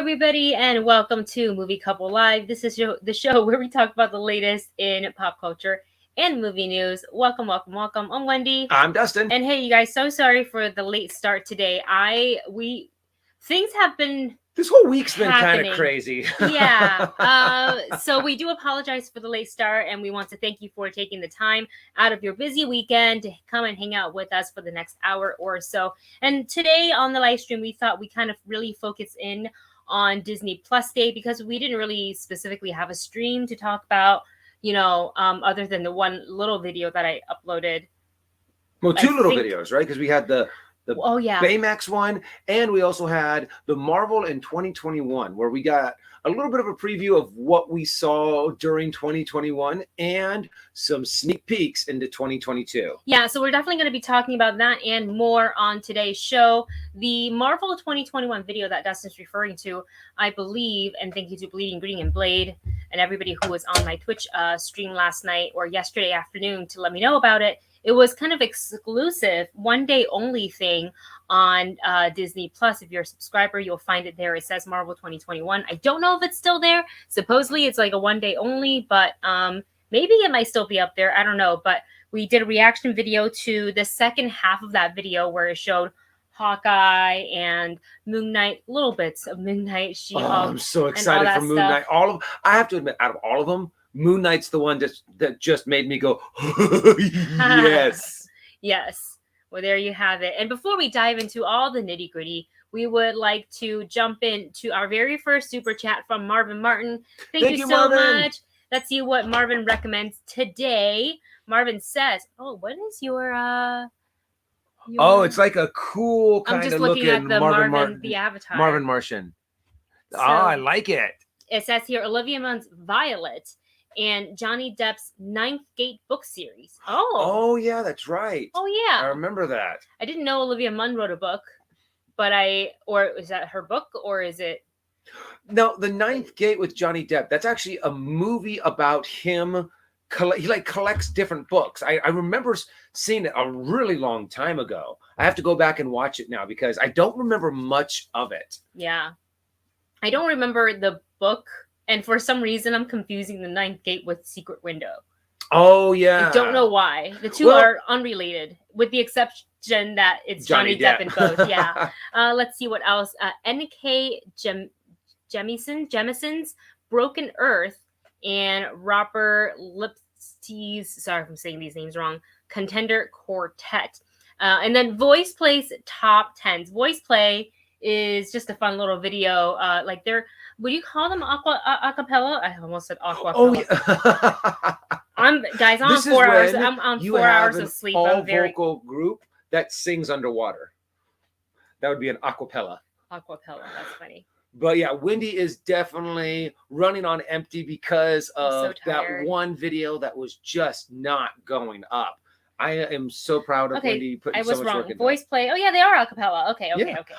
everybody, and welcome to Movie Couple Live. This is the show where we talk about the latest in pop culture and movie news. Welcome. I'm Wendy. I'm Dustin. And hey, you guys, so sorry for the late start today. Things have been This whole week's been kind of crazy. Yeah. So we do apologize for the late start, and we want to thank you for taking the time out of your busy weekend to come and hang out with us for the next hour or so. And today on the live stream, we thought we kind of really focus in on Disney Plus Day because we didn't really specifically have a stream to talk about, other than the one little video that I uploaded. Well, two little videos, right? Because we had the Baymax one, and we also had the Marvel in 2021, where we got a little bit of a preview of what we saw during 2021 and some sneak peeks into 2022. Yeah, so we're definitely going to be talking about that and more on today's show. The Marvel 2021 video that Dustin's referring to, I believe, and thank you to Bleeding Green and Blade and everybody who was on my Twitch stream last night or yesterday afternoon to let me know about it. It was kind of exclusive, one day only thing on Disney Plus. If you're a subscriber, you'll find it there. It says Marvel 2021. I don't know if it's still there. Supposedly it's like a one day only, but maybe it might still be up there. I don't know. But we did a reaction video to the second half of that video where it showed Hawkeye and Moon Knight, little bits of Moon Knight, She-Hulk. Oh, I'm so excited for Moon Knight. I have to admit, out of all of them, Moon Knight's the one that just made me go, yes. Yes. Well, there you have it. And before we dive into all the nitty gritty, we would like to jump into our very first super chat from Marvin Martin. Thank you so much. Let's see what Marvin recommends today. Marvin says, what is your it's like a cool kind of looking at the Marvin the avatar. Marvin Martian. So, I like it. It says here, Olivia Munn's Violet and Johnny Depp's Ninth Gate book series. Oh yeah, that's right. Oh yeah, I remember that. I didn't know Olivia Munn wrote a book, or is that her book, or is it? No, The Ninth Gate with Johnny Depp. That's actually a movie about him. He collects different books. I remember seeing it a really long time ago. I have to go back and watch it now because I don't remember much of it. Yeah, I don't remember the book. And for some reason, I'm confusing The Ninth Gate with Secret Window. Oh, yeah. I don't know why. The two are unrelated, with the exception that it's Johnny Depp in both. Yeah. Let's see what else. N.K. Jemison's Broken Earth and Robert Lipsky's, sorry if I'm saying these names wrong, Contender Quartet. And then Voice Play's Top 10s. Voice Play is just a fun little video. Would you call them acapella? I almost said aquapella. Oh, yeah. I'm on 4 hours. I'm on 4 hours of sleep. I'm very vocal group that sings underwater. That would be an acapella. Aquapella. That's funny. But yeah, Wendy is definitely running on empty because of that one video that was just not going up. I am so proud of Wendy putting so much work into Voice Play. Oh yeah, they are a cappella. Okay.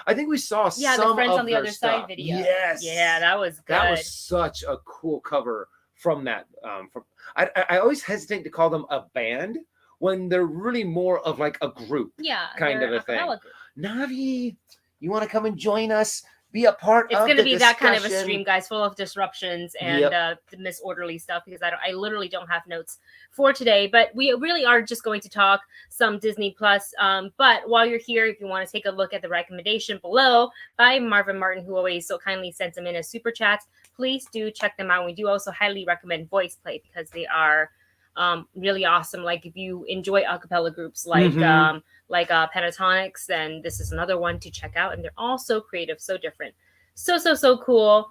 I think we saw some the Friends of on the Other Side video. Yes. Yeah, that was good. That was such a cool cover from that. I always hesitate to call them a band when they're really more of like a group. Yeah, kind of a thing. Group. Navi, you want to come and join us? Be a part of the discussion. It's going to be that kind of a stream, guys, full of disruptions and the misorderly stuff because I literally don't have notes for today. But we really are just going to talk some Disney Plus. But while you're here, if you want to take a look at the recommendation below by Marvin Martin, who always so kindly sends them in as super chats, please do check them out. We do also highly recommend Voice Play because they are really awesome. Like if you enjoy acapella groups like Pentatonics, then this is another one to check out. And they're all so creative, so different. So cool.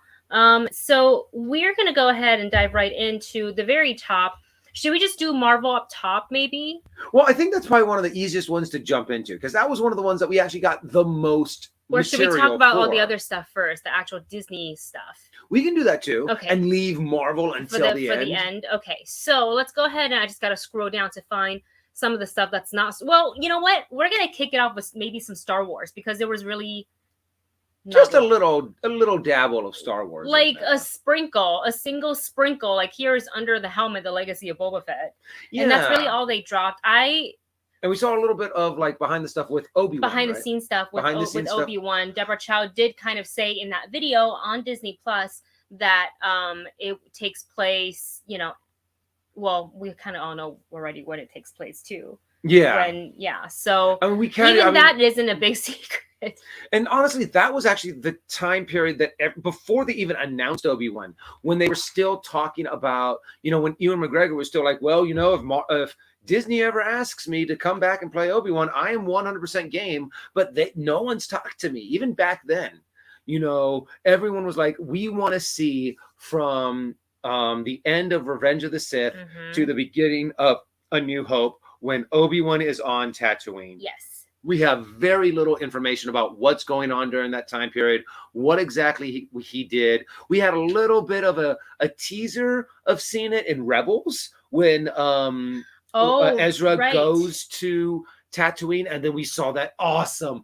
So we're going to go ahead and dive right into the very top. Should we just do Marvel up top, maybe? Well, I think that's probably one of the easiest ones to jump into because that was one of the ones that we actually got the most. Or should we talk about all the other stuff first, the actual Disney stuff? We can do that too. Okay. And leave Marvel until the end. For the end. Okay. So let's go ahead and I just got to scroll down to find some of the stuff that's not. Well, you know what? We're going to kick it off with maybe some Star Wars because there was really. Just a little dabble of Star Wars. Like a single sprinkle. Like here's Under the Helmet, The Legacy of Boba Fett. Yeah. And that's really all they dropped. And we saw a little bit of like behind the stuff with Obi-Wan. Behind the scenes stuff with Obi-Wan. Deborah Chow did kind of say in that video on Disney Plus that it takes place, you know, well, we kind of all know already when it takes place too. Yeah. So I mean, that isn't a big secret. And honestly, that was actually the time period that before they even announced Obi-Wan, when they were still talking about, you know, when Ewan McGregor was still like, well, you know, if Disney ever asks me to come back and play Obi-Wan, I am 100% game, but no one's talked to me. Even back then, you know, everyone was like, we want to see from the end of Revenge of the Sith to the beginning of A New Hope when Obi-Wan is on Tatooine. Yes. We have very little information about what's going on during that time period, what exactly he did. We had a little bit of a teaser of seeing it in Rebels when Ezra goes to Tatooine, and then we saw that awesome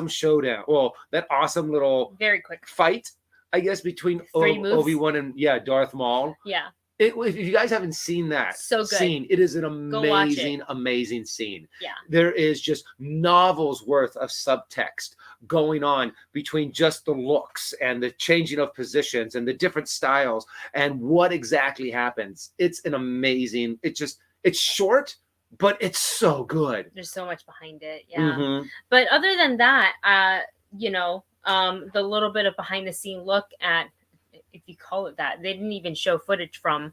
showdown. Well, that awesome little very quick fight, I guess, between Obi-Wan and Darth Maul. Yeah. If you guys haven't seen that scene, it is an amazing scene. Yeah. There is just novels worth of subtext going on between just the looks and the changing of positions and the different styles and what exactly happens. It's an amazing, it's short, but it's so good. There's so much behind it. Yeah. But other than that, you know, the little bit of behind the scene look at, if you call it that, they didn't even show footage from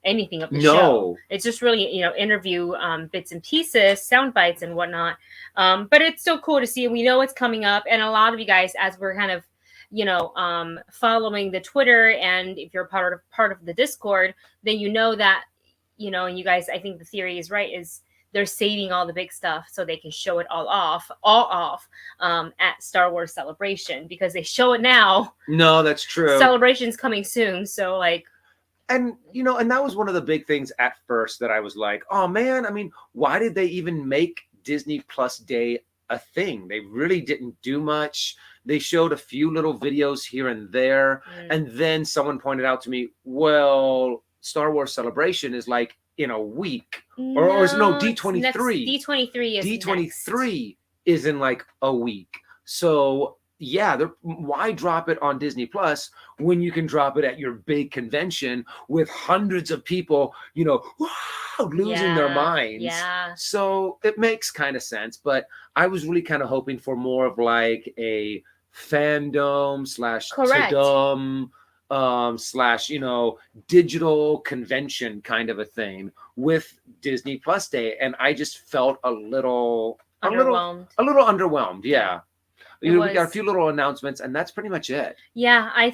anything of the show. It's just really, you know, interview bits and pieces, sound bites and whatnot. But it's still cool to see. We know it's coming up, and a lot of you guys, as we're kind of, you know, following the Twitter, and if you're part of the Discord, then you know that, you know, and you guys, I think the theory is right, is they're saving all the big stuff so they can show it all off at Star Wars Celebration, because they show it now. No, that's true. Celebration's coming soon, so like. And, you know, and that was one of the big things at first that I was like, oh man, I mean, why did they even make Disney Plus Day a thing? They really didn't do much. They showed a few little videos here and there. And then someone pointed out to me, well, Star Wars Celebration is like in a week. Or D23. D23 is in like a week. So yeah, why drop it on Disney Plus when you can drop it at your big convention with hundreds of people, you know, losing their minds. Yeah. So it makes kind of sense. But I was really kind of hoping for more of like a fandom / you know, digital convention kind of a thing with Disney Plus Day, and I just felt a little underwhelmed. Yeah. We got a few little announcements, and that's pretty much it. Yeah, I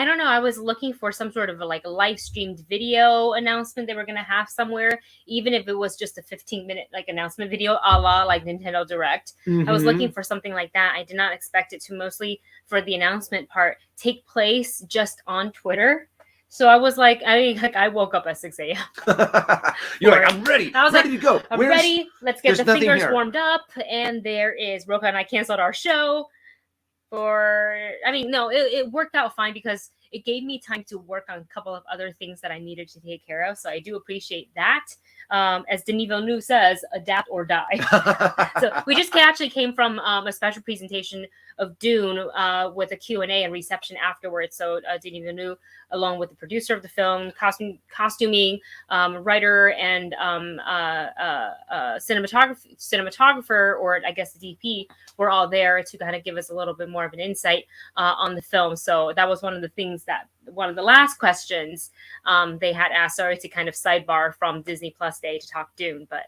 don't know, I was looking for some sort of a live streamed video announcement they were going to have somewhere, even if it was just a 15-minute like announcement video, a la like Nintendo Direct. I was looking for something like that. I did not expect it to mostly, for the announcement part, take place just on Twitter. So I was like, I woke up at 6 a.m. You're like, I'm ready. I was ready to go. I'm ready. Let's get the fingers warmed up. And there is Roka and I canceled our show. It worked out fine because it gave me time to work on a couple of other things that I needed to take care of. So I do appreciate that. As Denis Villeneuve says, adapt or die. So we just actually came from a special presentation of Dune with a Q&A and reception afterwards. So Denis Villeneuve, along with the producer of the film, costuming, writer, and cinematographer, or I guess the DP, were all there to kind of give us a little bit more of an insight on the film. So that was one of the things that, one of the last questions they had asked. Sorry to kind of sidebar from Disney Plus Day to talk Dune, but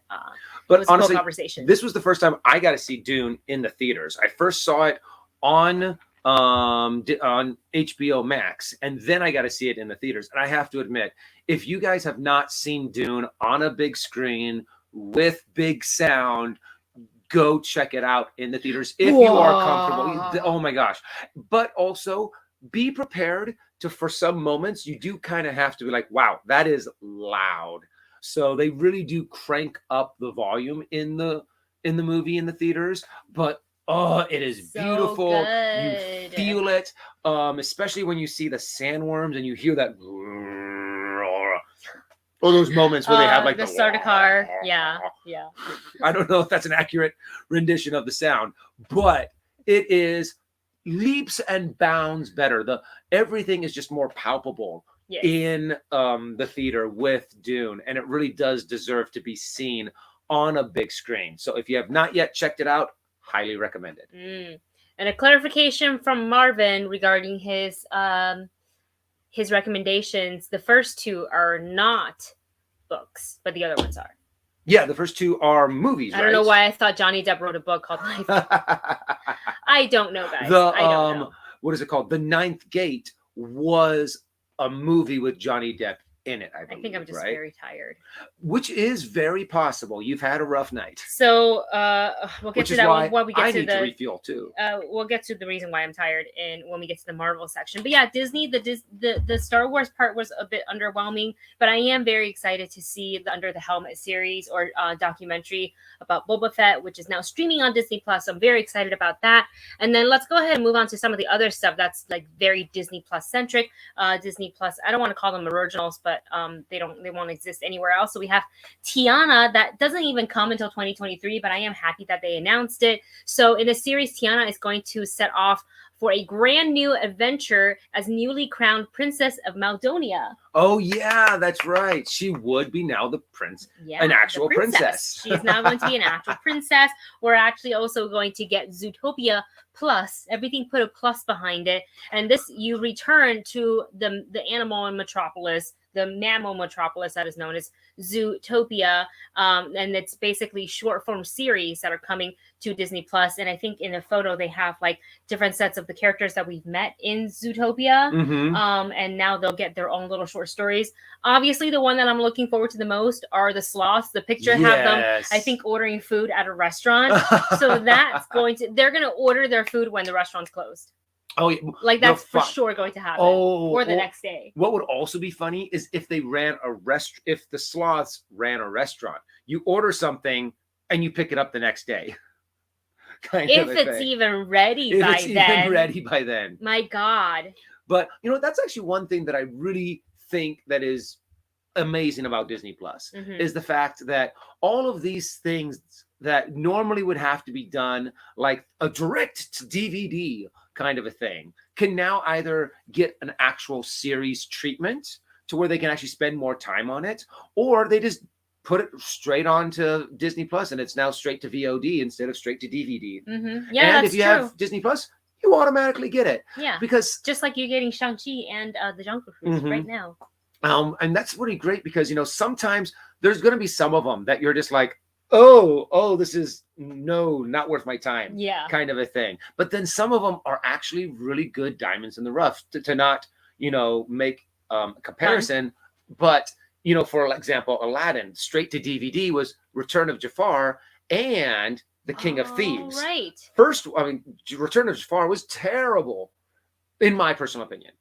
it was honestly, a cool conversation. This was the first time I got to see Dune in the theaters. I first saw it on HBO Max, and then I got to see it in the theaters. And I have to admit, if you guys have not seen Dune on a big screen with big sound, go check it out in the theaters if you are comfortable. Oh my gosh. But also be prepared to, for some moments, you do kind of have to be like, wow, that is loud. So they really do crank up the volume in the movie in the theaters, but it is so beautiful. Good. You feel it, especially when you see the sandworms and you hear that. Oh, those moments where they have like the starter car. Yeah. I don't know if that's an accurate rendition of the sound, but it is leaps and bounds better. Everything is just more palpable in the theater with Dune, and it really does deserve to be seen on a big screen. So if you have not yet checked it out, highly recommended. And a clarification from Marvin regarding his recommendations. The first two are not books, but the other ones are. Yeah, the first two are movies. I don't know why I thought Johnny Depp wrote a book called Life. I don't know, guys. I don't know. What is it called? The Ninth Gate was a movie with Johnny Depp in it, I believe. I think I'm just very tired. Which is very possible. You've had a rough night. So we'll get to that when we get to to refuel too. We'll get to the reason why I'm tired and when we get to the Marvel section. But yeah, Disney, the Star Wars part was a bit underwhelming, but I am very excited to see the Under the Helmet series or documentary about Boba Fett, which is now streaming on Disney Plus. I'm very excited about that. And then let's go ahead and move on to some of the other stuff that's like very Disney Plus centric. Disney Plus, I don't want to call them originals, but they won't exist anywhere else. So we have Tiana that doesn't even come until 2023, but I am happy that they announced it. So in the series, Tiana is going to set off for a brand new adventure as newly crowned Princess of Maldonia. Oh yeah, that's right. She would be now the prince, an actual princess. She's now going to be an actual princess. We're actually also going to get Zootopia Plus. Everything put a plus behind it, and this you return to the animal in Metropolis. The mammal metropolis that is known as Zootopia, and it's basically short form series that are coming to Disney Plus. And I think in the photo they have like different sets of the characters that we've met in Zootopia, and now they'll get their own little short stories. Obviously, the one that I'm looking forward to the most are the sloths. The picture have them, I think, ordering food at a restaurant. So they're going to order their food when the restaurant's closed. Oh, yeah. Like that's for sure going to happen. Or the next day. What would also be funny is if they ran if the sloths ran a restaurant, you order something and you pick it up the next day. If it's even ready by then. My God. But that's actually one thing that I really think that is amazing about Disney Plus is the fact that all of these things that normally would have to be done like a direct to DVD kind of a thing can now either get an actual series treatment to where they can actually spend more time on it, or they just put it straight onto Disney Plus and it's now straight to VOD instead of straight to DVD. Yeah, and if you have Disney Plus, you automatically get it. Yeah, because just like you're getting Shang-Chi and the Jungle Cruise right now. And that's really great because sometimes there's going to be some of them that you're just like, oh, this is not worth my time. Yeah. Kind of a thing. But then some of them are actually really good diamonds in the rough to not, make a comparison. But, for example, Aladdin, straight to DVD was Return of Jafar and The King of Thieves. Right. First, Return of Jafar was terrible, in my personal opinion.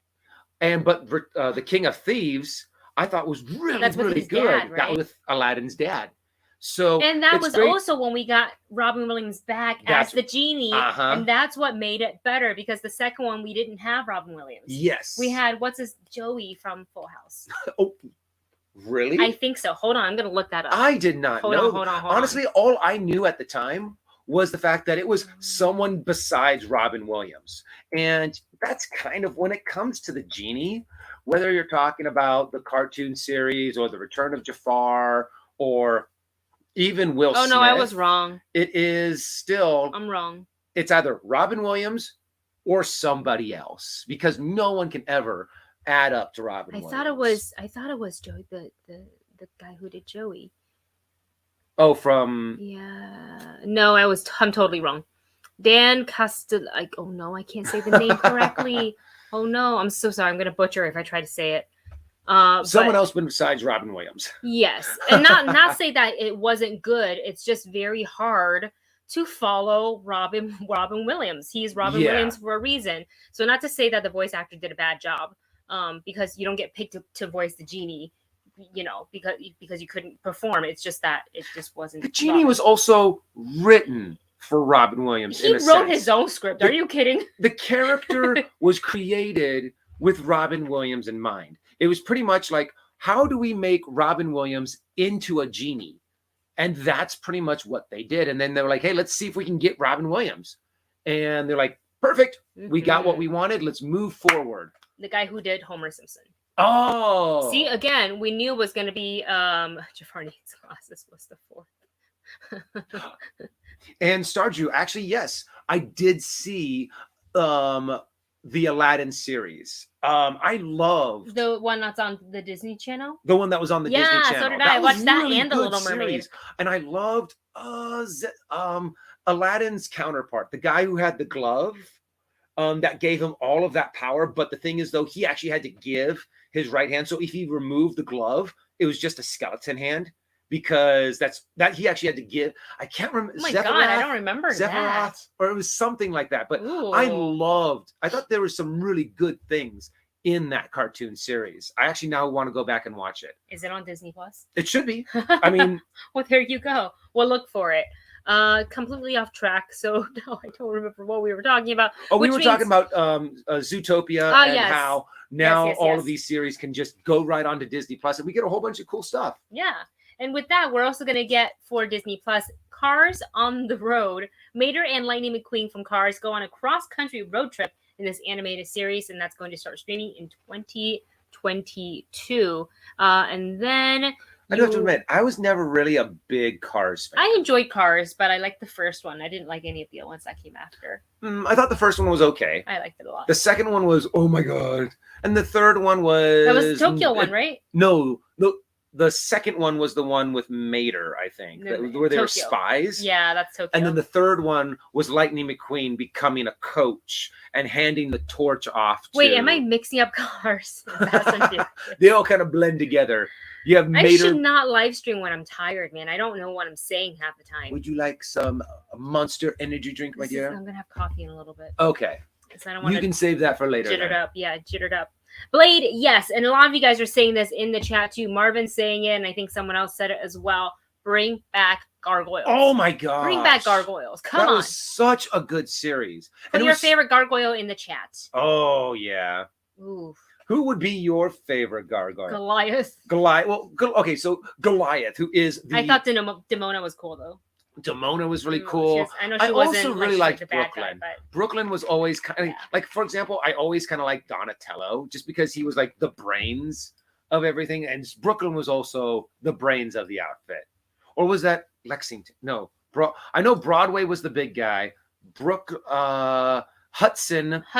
But The King of Thieves, I thought was really good. Dad, right? That was with Aladdin's dad. So and that was great. Also when we got Robin Williams back as the genie, and that's what made it better because the second one we didn't have Robin Williams. Yes, we had Joey from Full House. Oh, really? I think so. Hold on, I'm gonna look that up. I did not know. Hold on. Honestly, all I knew at the time was the fact that it was someone besides Robin Williams, and that's kind of when it comes to the genie, whether you're talking about the cartoon series or the Return of Jafar or even Will Smith. Oh, no, I was wrong. It is still... I'm wrong. It's either Robin Williams or somebody else because no one can ever add up to Robin Williams. I thought it was Joey, the guy who did Joey. Oh, from... Yeah. No, I'm totally wrong. Dan Castel... oh, no, I can't say the name correctly. Oh, no, I'm so sorry. I'm going to butcher if I try to say it. Someone else besides Robin Williams. Yes, and not say that it wasn't good. It's just very hard to follow Robin Williams. He's Robin Williams for a reason. So not to say that the voice actor did a bad job, because you don't get picked to voice the genie, because you couldn't perform. It's just that it just wasn't. The genie was also written for Robin Williams. He wrote his own script. Are you kidding? The character was created with Robin Williams in mind. It was pretty much like how do we make Robin Williams into a genie? And that's pretty much what they did. And then they were like, hey, let's see if we can get Robin Williams. And they're like, perfect. We got what we wanted. Let's move forward. The guy who did Homer Simpson. Oh. See, again, we knew it was going to be Jafar Needs Glasses was the fourth. And Stardew, actually, yes, I did see the Aladdin series. I loved the one that's on the Disney Channel. The one that was on the Disney Channel. Yeah, so did I. I watched that and The Little Mermaid. Series. And I loved Aladdin's counterpart, the guy who had the glove that gave him all of that power. But the thing is, though, he actually had to give his right hand. So if he removed the glove, it was just a skeleton hand. Because he actually had to give. I can't remember. Oh my God, I don't remember that. Or it was something like that. But Ooh. I thought there were some really good things in that cartoon series. I actually now want to go back and watch it. Is it on Disney Plus? It should be. I mean, well, there you go. We'll look for it. Completely off track. So no, I don't remember what we were talking about. Oh, we were talking about Zootopia and how now all of these series can just go right onto Disney Plus, and we get a whole bunch of cool stuff. Yeah. And with that, we're also going to get for Disney Plus Cars on the Road. Mater and Lightning McQueen from Cars go on a cross-country road trip in this animated series, and that's going to start streaming in 2022. And then I do have to admit, I was never really a big Cars fan. I enjoyed Cars, but I liked the first one. I didn't like any of the ones that came after. I thought the first one was okay. I liked it a lot. The second one was, oh my God. And the third one was... That was the Tokyo one, right? No. The second one was the one with Mater, I think, where they were spies. Yeah, that's Tokyo. And then the third one was Lightning McQueen becoming a coach and handing the torch off to... Wait, am I mixing up Cars? They all kind of blend together. You have Mater... I should not live stream when I'm tired, man. I don't know what I'm saying half the time. Would you like some Monster energy drink, my dear? I'm going to have coffee in a little bit. Okay. You can save that for later. Jittered up. Yeah, jittered up. Blade, yes. And a lot of you guys are saying this in the chat too. Marvin's saying it, and I think someone else said it as well. Bring back Gargoyles. Oh my God. Bring back Gargoyles. Come on. That was such a good series. Put your favorite Gargoyle in the chat. Oh, yeah. Oof. Who would be your favorite Gargoyle? Goliath. Well, okay, so Goliath, who is the... I thought Demona was cool, though. Demona was really cool. I also really liked Brooklyn. Brooklyn was always kind of like, for example, I always kind of liked Donatello just because he was like the brains of everything, and Brooklyn was also the brains of the outfit. Or was that Lexington? No, I know Broadway was the big guy. Hudson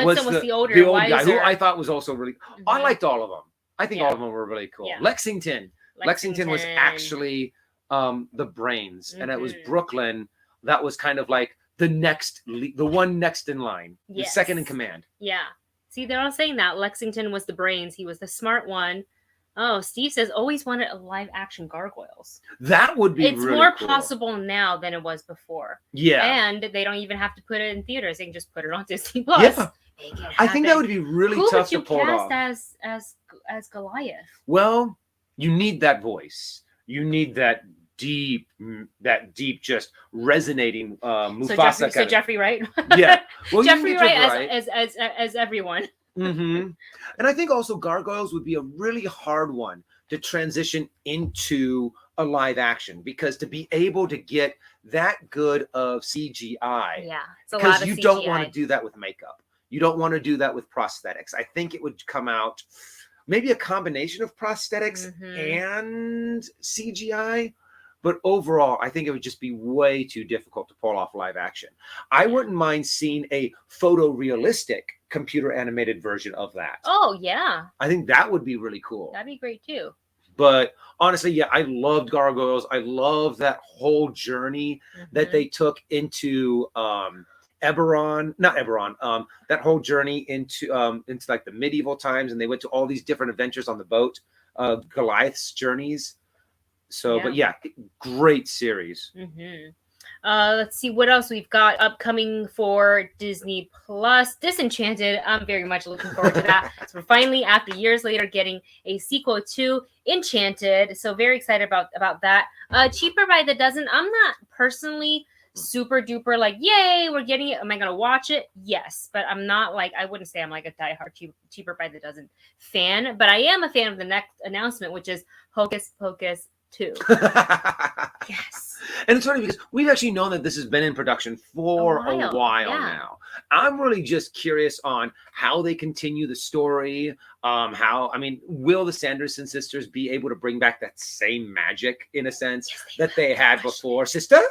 was the older guy who I thought was also really. I liked all of them. I think all of them were really cool. Yeah. Lexington was actually the brains, and it was Brooklyn that was kind of like the one next in line, the second in command. Yeah. See, they're all saying that Lexington was the brains. He was the smart one. Oh, Steve says always wanted a live action Gargoyles. That would be. It's really more possible now than it was before. Yeah. And they don't even have to put it in theaters. They can just put it on Disney Plus. Yeah. I think that would be really tough to pull off. Who would you cast as Goliath? Well, you need that voice. You need that deep, just resonating Mufasa. So Jeffrey Wright. Yeah. Well, Jeffrey Wright as everyone. Mm-hmm. And I think also Gargoyles would be a really hard one to transition into a live action, because to be able to get that good of CGI, because you don't want to do that with makeup. You don't want to do that with prosthetics. I think it would come out maybe a combination of prosthetics and CGI. But overall, I think it would just be way too difficult to pull off live action. I wouldn't mind seeing a photorealistic computer animated version of that. Oh, yeah. I think that would be really cool. That'd be great, too. But honestly, yeah, I loved Gargoyles. I love that whole journey that they took into Eberron, not Eberron, that whole journey into like the medieval times, and they went to all these different adventures on the boat, Goliath's journeys. So, but yeah, great series. Let's see what else we've got upcoming for Disney Plus. Disenchanted. I'm very much looking forward to that. So we're finally, after years later, getting a sequel to Enchanted. So very excited about that. Cheaper by the dozen. I'm not personally super duper like, yay, we're getting it. Am I gonna watch it? Yes, but I'm not like, I wouldn't say I'm like a diehard cheaper by the dozen fan, but I am a fan of the next announcement, which is Hocus Pocus 2. Yes. And it's funny because we've actually known that this has been in production for a while now. I'm really just curious on how they continue the story. Will the Sanderson sisters be able to bring back that same magic in a sense that they had before? Sisters?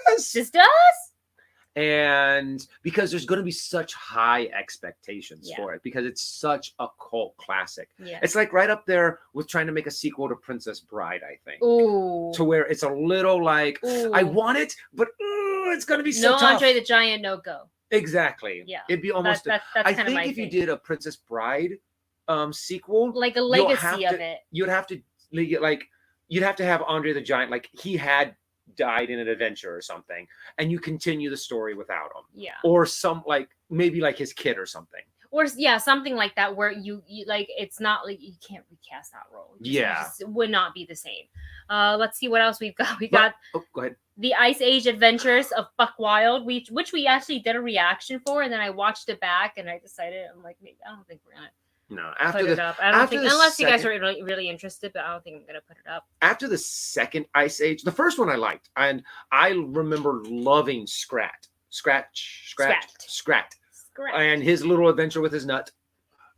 And because there's going to be such high expectations for it, because it's such a cult classic. It's like right up there with trying to make a sequel to Princess Bride, I think. Ooh. To where it's a little like, I want it, but it's going to be so tough. No Andre the Giant, no go. Exactly. Yeah. It'd be almost, I think if you did a Princess Bride sequel. Like a legacy of it. You'd have to have Andre the Giant, like he had died in an adventure or something, and you continue the story without him. Yeah. Or maybe like his kid or something. Or something like that where you like, it's not like you can't recast that role. It just would not be the same. Let's see what else we've got. Go ahead. The Ice Age Adventures of Buck Wild, which we actually did a reaction for, and then I watched it back and I decided, I'm like, maybe I don't think we're gonna. No, put it up. I don't think, unless you guys are really, really interested, but I don't think I'm gonna put it up. After the second Ice Age, the first one I liked, and I remember loving Scrat, and his little adventure with his nut.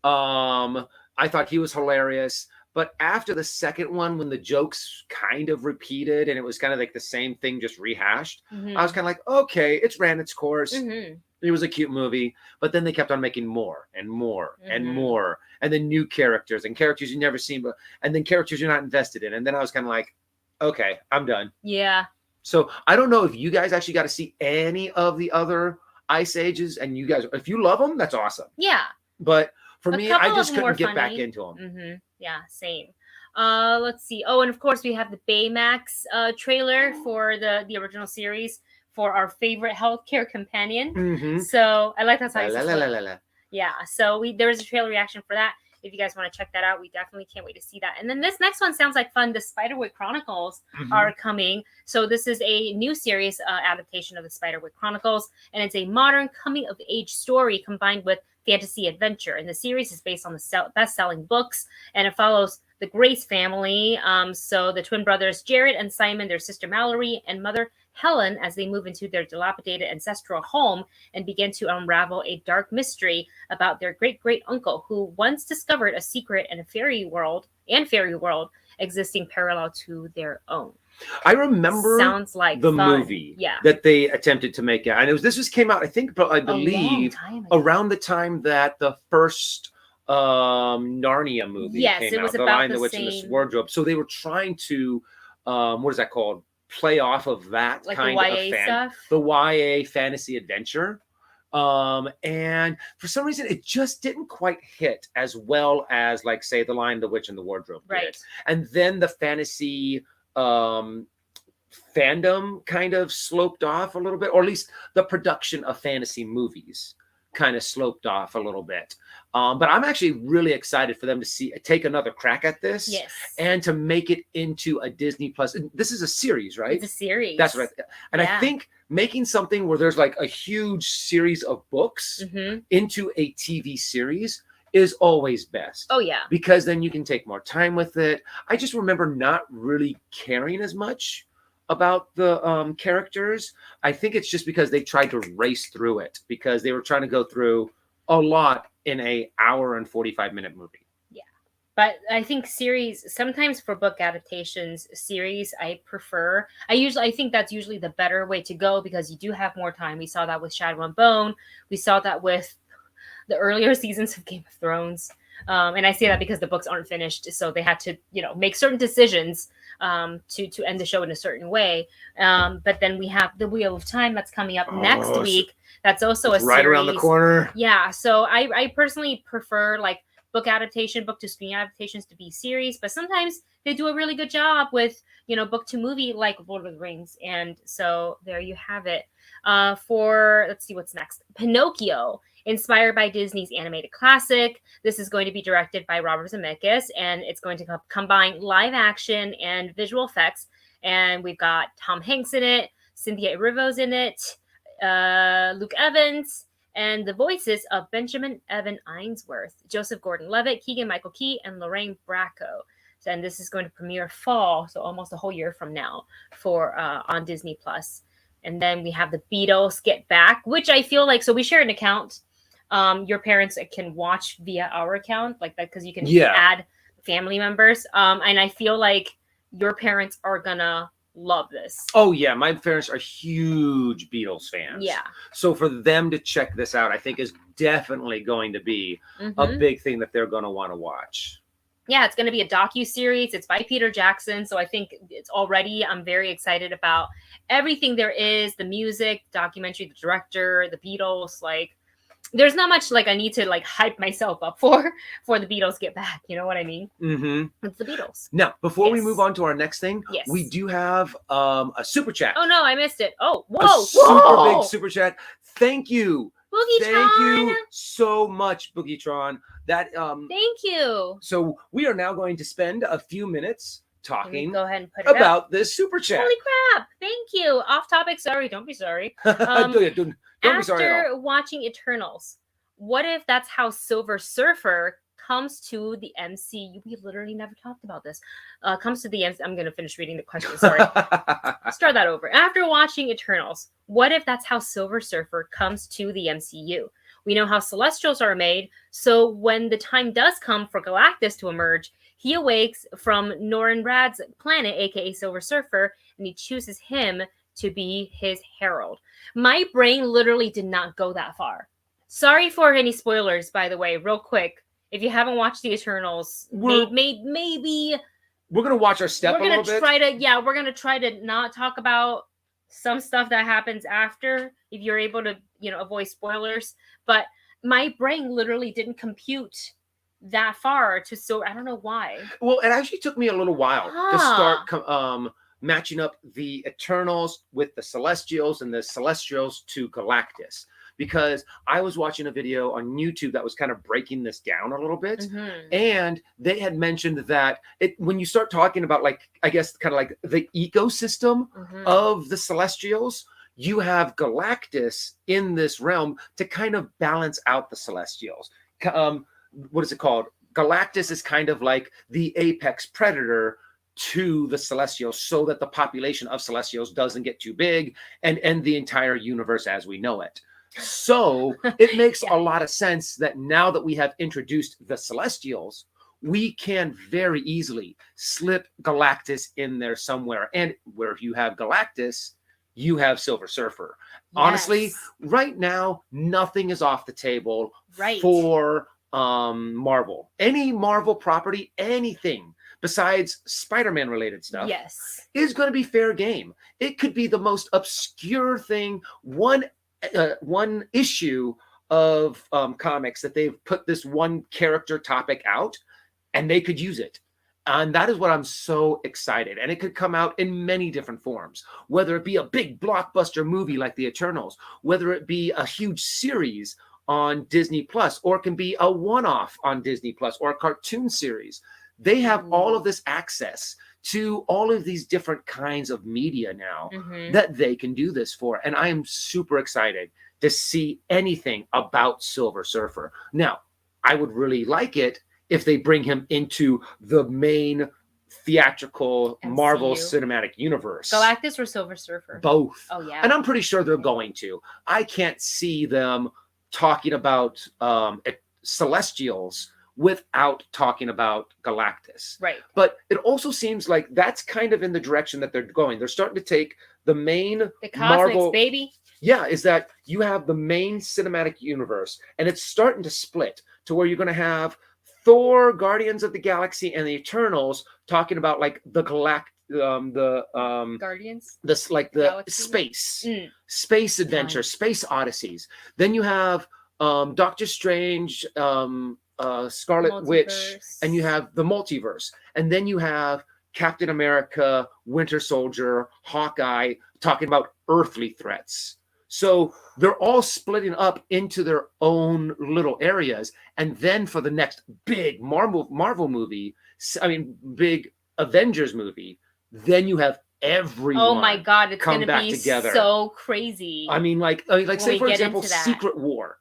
I thought he was hilarious. But after the second one, when the jokes kind of repeated and it was kind of like the same thing just rehashed, I was kind of like, okay, it's ran its course. It was a cute movie, but then they kept on making more and more and more, and then new characters and characters you've never seen, and then characters you're not invested in. And then I was kind of like, okay, I'm done. Yeah. So I don't know if you guys actually got to see any of the other Ice Ages, and you guys, if you love them, that's awesome. Yeah. But for me, I just couldn't get back into them. Yeah, same. Let's see. Oh, and of course we have the Baymax trailer for the original series for our favorite healthcare companion. So I like that's how you say. Yeah. So there was a trailer reaction for that. If you guys want to check that out, we definitely can't wait to see that. And then this next one sounds like fun. The Spiderwick Chronicles are coming. So this is a new series adaptation of the Spiderwick Chronicles, and it's a modern coming-of-age story combined with fantasy adventure. And the series is based on the best-selling books, and it follows the Grace family. So the twin brothers Jared and Simon, their sister Mallory, and mother Helen, as they move into their dilapidated ancestral home and begin to unravel a dark mystery about their great-great-uncle who once discovered a secret in a fairy world existing parallel to their own. I remember sounds like the fun. Movie that they attempted to make it. And this came out, I believe, around the time that the first Narnia movie came out. The Lion, the Witch, and the Wardrobe. So they were trying to, what is that called? Play off of that like kind of the YA fantasy adventure. And for some reason, it just didn't quite hit as well as, like, say, The Lion, the Witch, and the Wardrobe did. And then the fantasy fandom kind of sloped off a little bit, or at least the production of fantasy movies kind of sloped off a little bit. But I'm actually really excited for them to take another crack at this, and to make it into a Disney Plus. This is a series, right? It's a series. That's right. And I think making something where there's like a huge series of books into a TV series is always best. Oh, yeah. Because then you can take more time with it. I just remember not really caring as much about the characters. I think it's just because they tried to race through it, because they were trying to go through a lot in a hour and 45-minute movie. Yeah. But I think series, sometimes for book adaptations, series I prefer. I think that's usually the better way to go, because you do have more time. We saw that with Shadow and Bone. We saw that with the earlier seasons of Game of Thrones. And I say that because the books aren't finished, so they had to, make certain decisions to end the show in a certain way. But then we have the Wheel of Time that's coming up next week. That's also a series. Right around the corner. Yeah. So I personally prefer like book to screen adaptations to be series, but sometimes they do a really good job with, book to movie, like Lord of the Rings. And so there you have it. Let's see what's next. Pinocchio, inspired by Disney's animated classic. This is going to be directed by Robert Zemeckis, and it's going to combine live action and visual effects. And we've got Tom Hanks in it, Cynthia Erivo's in it, Luke Evans, and the voices of Benjamin Evan Ainsworth, Joseph Gordon-Levitt, Keegan-Michael Key, and Lorraine Bracco. And this is going to premiere fall, so almost a whole year from now, for on Disney Plus. And then we have the Beatles Get Back, which I feel like, so we share an account. Your parents can watch via our account, like that, because you can add family members. And I feel like your parents are gonna love this. Oh yeah, my parents are huge Beatles fans. Yeah. So for them to check this out, I think is definitely going to be a big thing that they're going to want to watch. Yeah, it's going to be a docu-series. It's by Peter Jackson. So I think I'm very excited about everything there is, the music, documentary, the director, the Beatles. Like, there's not much like I need to like hype myself up for the Beatles Get Back. You know what I mean? Mm-hmm. It's the Beatles. Now, before we move on to our next thing, we do have a super chat. Oh no, I missed it. Oh, super big super chat. Thank you. Boogitron. Thank you so much, Boogitron. Thank you. So we are now going to spend a few minutes talking go ahead and put it about this super chat. Holy crap. Thank you. Off topic. Sorry. Don't be sorry. Don't be sorry at all. After watching Eternals, what if that's how Silver Surfer comes to the MCU? We literally never talked about this. Comes to the MCU. I'm going to finish reading the question. Sorry. Start that over. After watching Eternals, what if that's how Silver Surfer comes to the MCU? We know how Celestials are made, so when the time does come for Galactus to emerge, he awakes from Norrin Rad's planet, aka Silver Surfer, and he chooses him to be his herald. My brain literally did not go that far. Sorry for any spoilers, by the way, real quick. If you haven't watched the Eternals, maybe we're gonna watch our step a little bit. We're gonna try to not talk about some stuff that happens after, if you're able to, avoid spoilers. But my brain literally didn't compute that far I don't know why. Well, it actually took me a little while to start matching up the Eternals with the Celestials and the Celestials to Galactus. Because I was watching a video on YouTube that was kind of breaking this down a little bit. And they had mentioned that when you start talking about, like, I guess kind of like the ecosystem of the Celestials, you have Galactus in this realm to kind of balance out the Celestials. What is it called? Galactus is kind of like the apex predator to the Celestials, so that the population of Celestials doesn't get too big and end the entire universe as we know it. So it makes a lot of sense that now that we have introduced the Celestials, we can very easily slip Galactus in there somewhere. And where you have Galactus, you have Silver Surfer. Honestly, right now, nothing is off the table for Marvel. Any Marvel property, anything besides Spider-Man related stuff is going to be fair game. It could be the most obscure thing, one issue of comics that they've put this one character topic out and they could use it. And that is what I'm so excited. And it could come out in many different forms, whether it be a big blockbuster movie like The Eternals, whether it be a huge series on Disney Plus, or it can be a one-off on Disney Plus or a cartoon series. They have all of this access to all of these different kinds of media now that they can do this for. And I am super excited to see anything about Silver Surfer. Now, I would really like it if they bring him into the main theatrical MCU. Marvel Cinematic Universe. Galactus or Silver Surfer? Both. Oh, yeah. And I'm pretty sure they're going to. I can't see them talking about Celestials without talking about Galactus. Right. But it also seems like that's kind of in the direction that they're going. They're starting to take the main cosmics, Marvel, baby. Yeah, is that you have the main cinematic universe, and it's starting to split to where you're going to have Thor, Guardians of the Galaxy, and the Eternals talking about like the Guardians, this like the space adventure, space odysseys. Then you have Doctor Strange, Scarlet Witch, and you have the multiverse, and then you have Captain America, Winter Soldier, Hawkeye talking about earthly threats. So they're all splitting up into their own little areas. And then for the next big Marvel movie, big Avengers movie, then you have everyone. Oh my God, it's come gonna back be together. So crazy. I mean, like say for example, Secret War.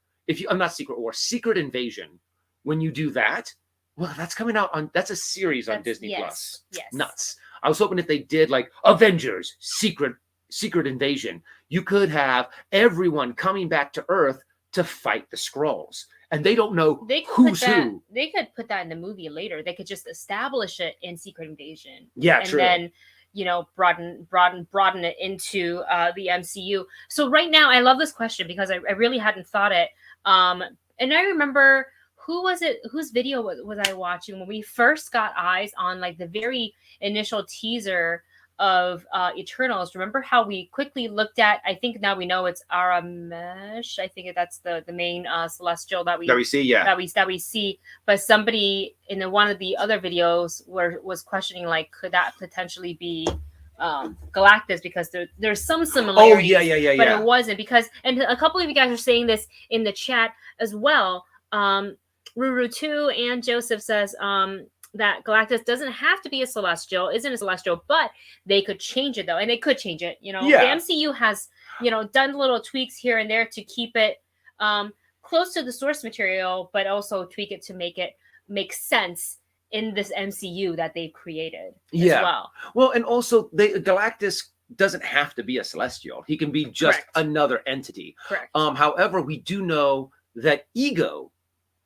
I'm not Secret War, Secret Invasion. When you do that, well, that's coming out on. That's a series on Disney Plus. Yes. Nuts. I was hoping if they did like Avengers, Secret Invasion, you could have everyone coming back to Earth to fight the Skrulls. And they don't know who's who. They could put that in the movie later. They could just establish it in Secret Invasion. Yeah, and true. And then, broaden it into the MCU. So right now, I love this question because I really hadn't thought it. And I remember, who was it? Whose video was I watching when we first got eyes on like the very initial teaser of Eternals? Remember how we quickly looked at? I think now we know it's Aramesh. I think that's the main celestial that we see. Yeah, that we see. But somebody in one of the other videos was questioning like, could that potentially be Galactus, because there's some similarities. Oh yeah. But it wasn't, because, and a couple of you guys are saying this in the chat as well. Ruru2 and Joseph says that Galactus doesn't have to be isn't a celestial, but they could change it though, and they could change it. The MCU has done little tweaks here and there to keep it close to the source material, but also tweak it to make sense in this MCU that they've created as well. Well, and also Galactus doesn't have to be a celestial. He can be just another entity. Correct. However, we do know that Ego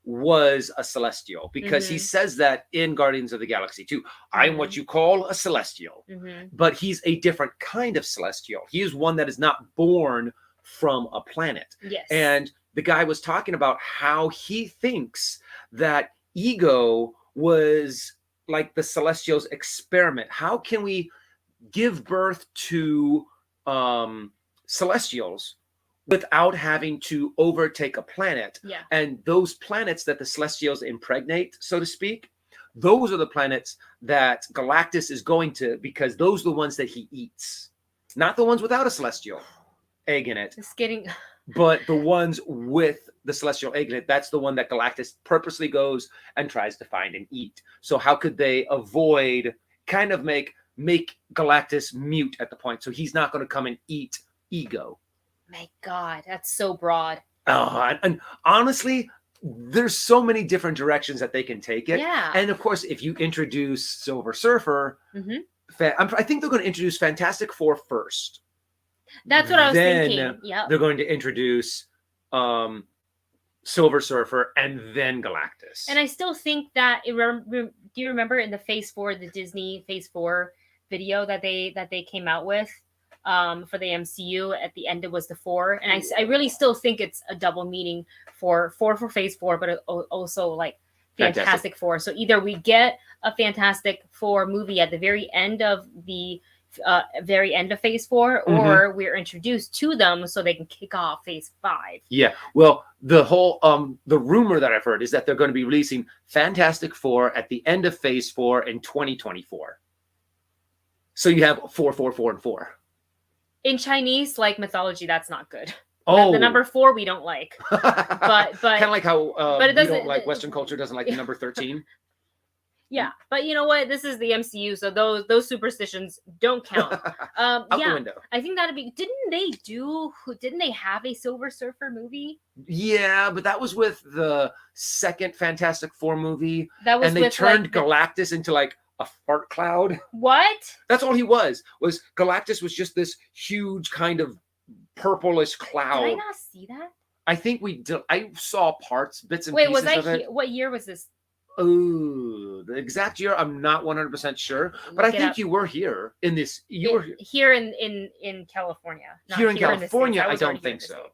was a celestial, because he says that in Guardians of the Galaxy 2. I'm what you call a celestial. But he's a different kind of celestial. He is one that is not born from a planet. Yes. And the guy was talking about how he thinks that Ego was like the Celestials' experiment. How can we give birth to Celestials without having to overtake a planet? Yeah. And those planets that the Celestials impregnate, so to speak, those are the planets that Galactus is going to, because those are the ones that he eats. Not the ones without a Celestial egg in it. Just kidding. But the ones with the Celestial egg in it, that's the one that Galactus purposely goes and tries to find and eat. So how could they avoid, kind of make Galactus mute at the point, so he's not going to come and eat Ego? My God, that's so broad. And honestly, there's so many different directions that they can take it. Yeah. And of course, if you introduce Silver Surfer, I think they're going to introduce Fantastic Four first. That's what I was thinking. Yeah. They're going to introduce Silver Surfer and then Galactus. And I still think that do you remember in the Phase 4, the Disney Phase 4 video that they came out with for the MCU? At the end, it was the 4, and I really still think it's a double meaning for Phase 4, but also like Fantastic Four. So either we get a Fantastic Four movie at the very end of Phase 4, or we're introduced to them so they can kick off Phase 5. Yeah. Well, the whole the rumor that I've heard is that they're going to be releasing Fantastic Four at the end of Phase 4 in 2024. So you have 4, 4, 4, and 4. In Chinese, like mythology, that's not good. Oh, the number 4 we don't like. but kind of like how but it doesn't, we don't like Western culture doesn't like the number 13. Yeah, but you know what? This is the MCU, so those superstitions don't count. Out the window. I think that'd be. Didn't they have a Silver Surfer movie? Yeah, but that was with the second Fantastic Four movie. That was, and they turned Galactus into like a fart cloud. What? That's all he was Galactus was just this huge kind of purplish cloud. Did I not see that? I think we did. I saw bits and pieces of it. What year was this? Oh, the exact year I'm not 100% sure, but I think you were here in this. You were here in California. Here in California, I don't think so.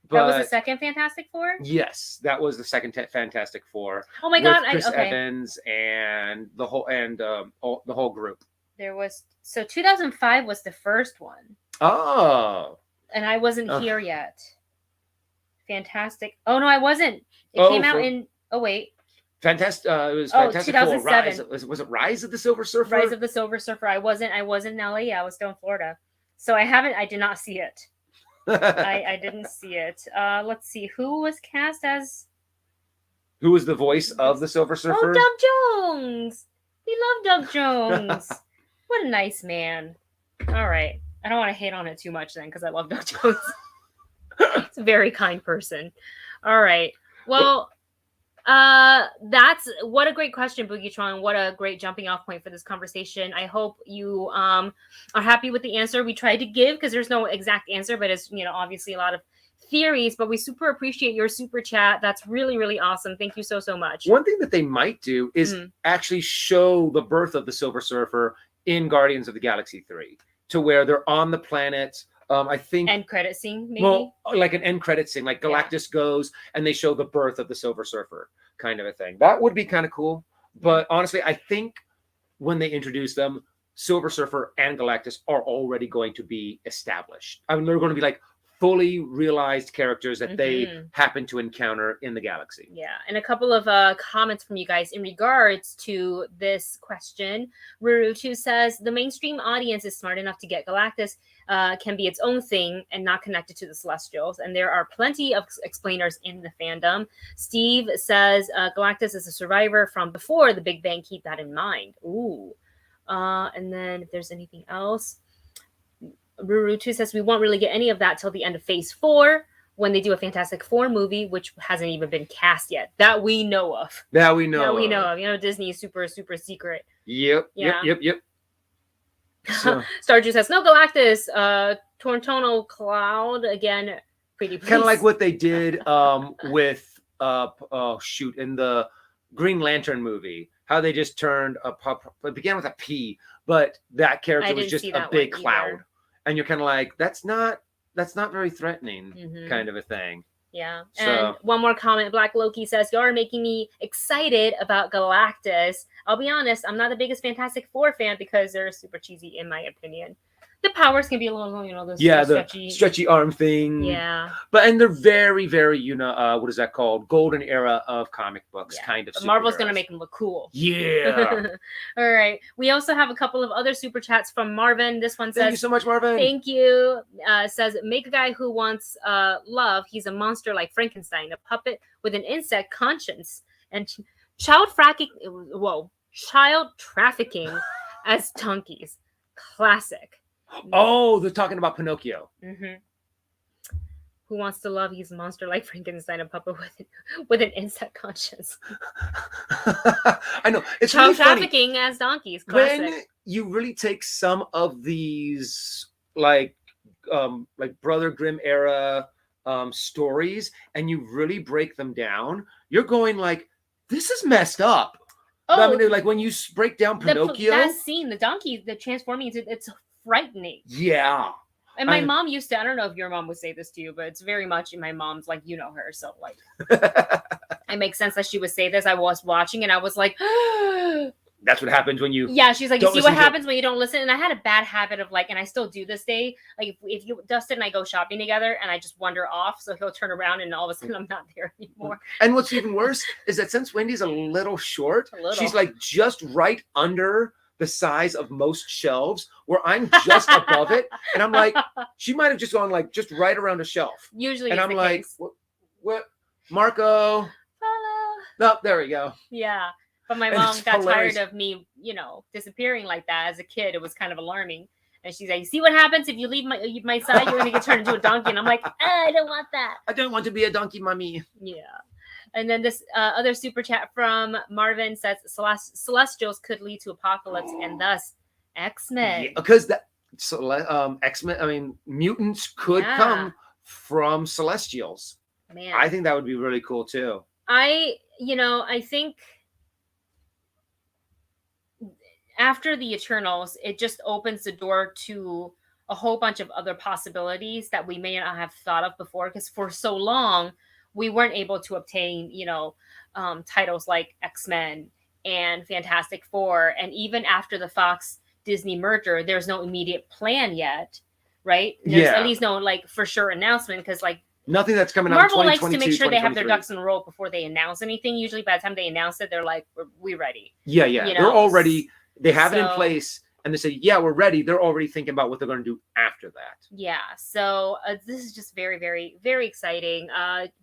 But that was the second Fantastic Four? Yes, that was the second Fantastic Four. Oh my God, Chris Evans and the whole group. There was 2005 was the first one. Oh. And I wasn't here yet. Fantastic. Oh no, I wasn't. It came out in. Oh wait. Fantastic. It was Fantastic 2007. Four. Was it Rise of the Silver Surfer? Rise of the Silver Surfer. I wasn't in LA. I was still in Florida, so I did not see it. I didn't see it. Let's see who was cast as. Who was the voice of the Silver Surfer? Oh, Doug Jones. We love Doug Jones. What a nice man. All right. I don't want to hate on it too much then, because I love Doug Jones. He's a very kind person. All right. Well, that's what a great question, Boogietron. What a great jumping off point for this conversation. I hope you are happy with the answer we tried to give, because there's no exact answer, but it's, you know, obviously a lot of theories, but we super appreciate your super chat. That's really, really awesome. Thank you so much. One thing that they might do is actually show the birth of the Silver Surfer in Guardians of the Galaxy 3, to where they're on the planet. I think end credit scene, maybe. Well, like an end credit scene, like Galactus goes and they show the birth of the Silver Surfer, kind of a thing. That would be kind of cool. But honestly, I think when they introduce them, Silver Surfer and Galactus are already going to be established. I mean, they're going to be like fully realized characters that they happen to encounter in the galaxy. Yeah, and a couple of comments from you guys in regards to this question. Rurutu says, the mainstream audience is smart enough to get Galactus can be its own thing and not connected to the Celestials, and there are plenty of explainers in the fandom. Steve says, Galactus is a survivor from before the Big Bang, keep that in mind. Ooh. And then if there's anything else, Rurutu says we won't really get any of that till the end of Phase 4 when they do a Fantastic Four movie, which hasn't even been cast yet, that we know of. That we know of. You know, Disney is super, super secret. Yep. So. Starju says, no Galactus, Torntono Cloud, again, pretty please. Kind of like what they did with, in the Green Lantern movie. How they just turned it began with a P, but that character was just a big cloud. And you're kind of like, that's not very threatening, kind of a thing. Yeah. So, and one more comment. Black Loki says, y'all are making me excited about Galactus. I'll be honest, I'm not the biggest Fantastic Four fan because they're super cheesy, in my opinion. The powers can be a little, you know, those the stretchy arm thing. Yeah. And they're very, very, what is that called? Golden era of comic books, kind of. Marvel's going to make them look cool. Yeah. All right. We also have a couple of other super chats from Marvin. This one says, thank you so much, Marvin. Thank you. Says, make a guy who wants love. He's a monster like Frankenstein, a puppet with an insect conscience. And child trafficking as donkeys. Classic. Oh, they're talking about Pinocchio. Who wants to love? He's a monster like Frankenstein, a puppet with an insect conscience. I know. It's child really trafficking as donkeys. Classic. When you really take some of these like Brother Grimm era stories and you really break them down, you're going like, this is messed up. Oh, I mean, like when you break down Pinocchio, that scene, the donkey, the transforming, it's frightening. Yeah. And my mom used to, I don't know if your mom would say this to you, but it's very much in my mom's, like, you know her. So, like, it makes sense that she would say this. I was watching and I was like, that's what happens when you. Yeah, she's like, you see what happens when you don't listen? And I had a bad habit of, like, and I still do this day. Like, if you, Dustin and I go shopping together and I just wander off, so he'll turn around and all of a sudden I'm not there anymore. And what's even worse is that since Wendy's a little short, she's like just right under the size of most shelves where I'm just above it. And I'm like, she might have just gone like just right around a shelf. Usually and it's I'm the like, case. What? Marco. Hello. No, there we go. Yeah. But my mom got tired of me, you know, disappearing like that as a kid. It was kind of alarming. And she's like, see what happens if you leave my side, you're going to get turned into a donkey. And I'm like, I don't want that. I don't want to be a donkey, mommy. Yeah. And then this other super chat from Marvin says Celestials could lead to apocalypse and thus X-Men. Yeah, because X-Men, I mean, mutants could come from Celestials. Man, I think that would be really cool too. I think after the Eternals, it just opens the door to a whole bunch of other possibilities that we may not have thought of before. Because for so long, we weren't able to obtain, titles like X-Men and Fantastic Four. And even after the Fox-Disney merger, there's no immediate plan yet, right? There's at least no, like, for sure announcement because, like, nothing that's coming out. Marvel likes to make sure they have their ducks in a row before they announce anything. Usually by the time they announce it, they're like, we're ready. Yeah. They're already, they have it in place. And they say, yeah, we're ready. They're already thinking about what they're going to do after that. Yeah. So this is just very, very, very exciting.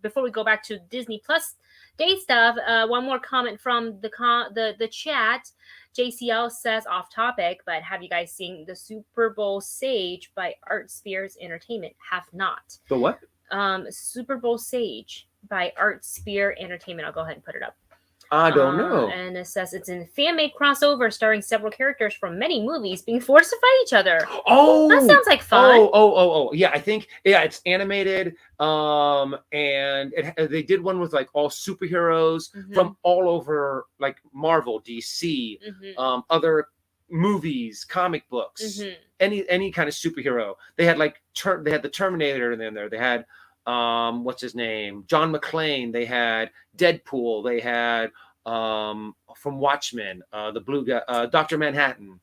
Before we go back to Disney Plus Day stuff, one more comment from the chat. JCL says off topic, but have you guys seen the Super Bowl Sage by Art Spears Entertainment? Have not. The what? Super Bowl Sage by Art Spear Entertainment. I'll go ahead and put it up. I don't know. And it says it's a fan-made crossover starring several characters from many movies being forced to fight each other. Oh, that sounds like fun. Yeah, I think it's animated. And they did one with like all superheroes from all over, like Marvel, DC, other movies, comic books, any kind of superhero. They had like they had the Terminator in there. They had what's his name? John McClane. They had Deadpool. They had from Watchmen, the blue guy, Dr. Manhattan.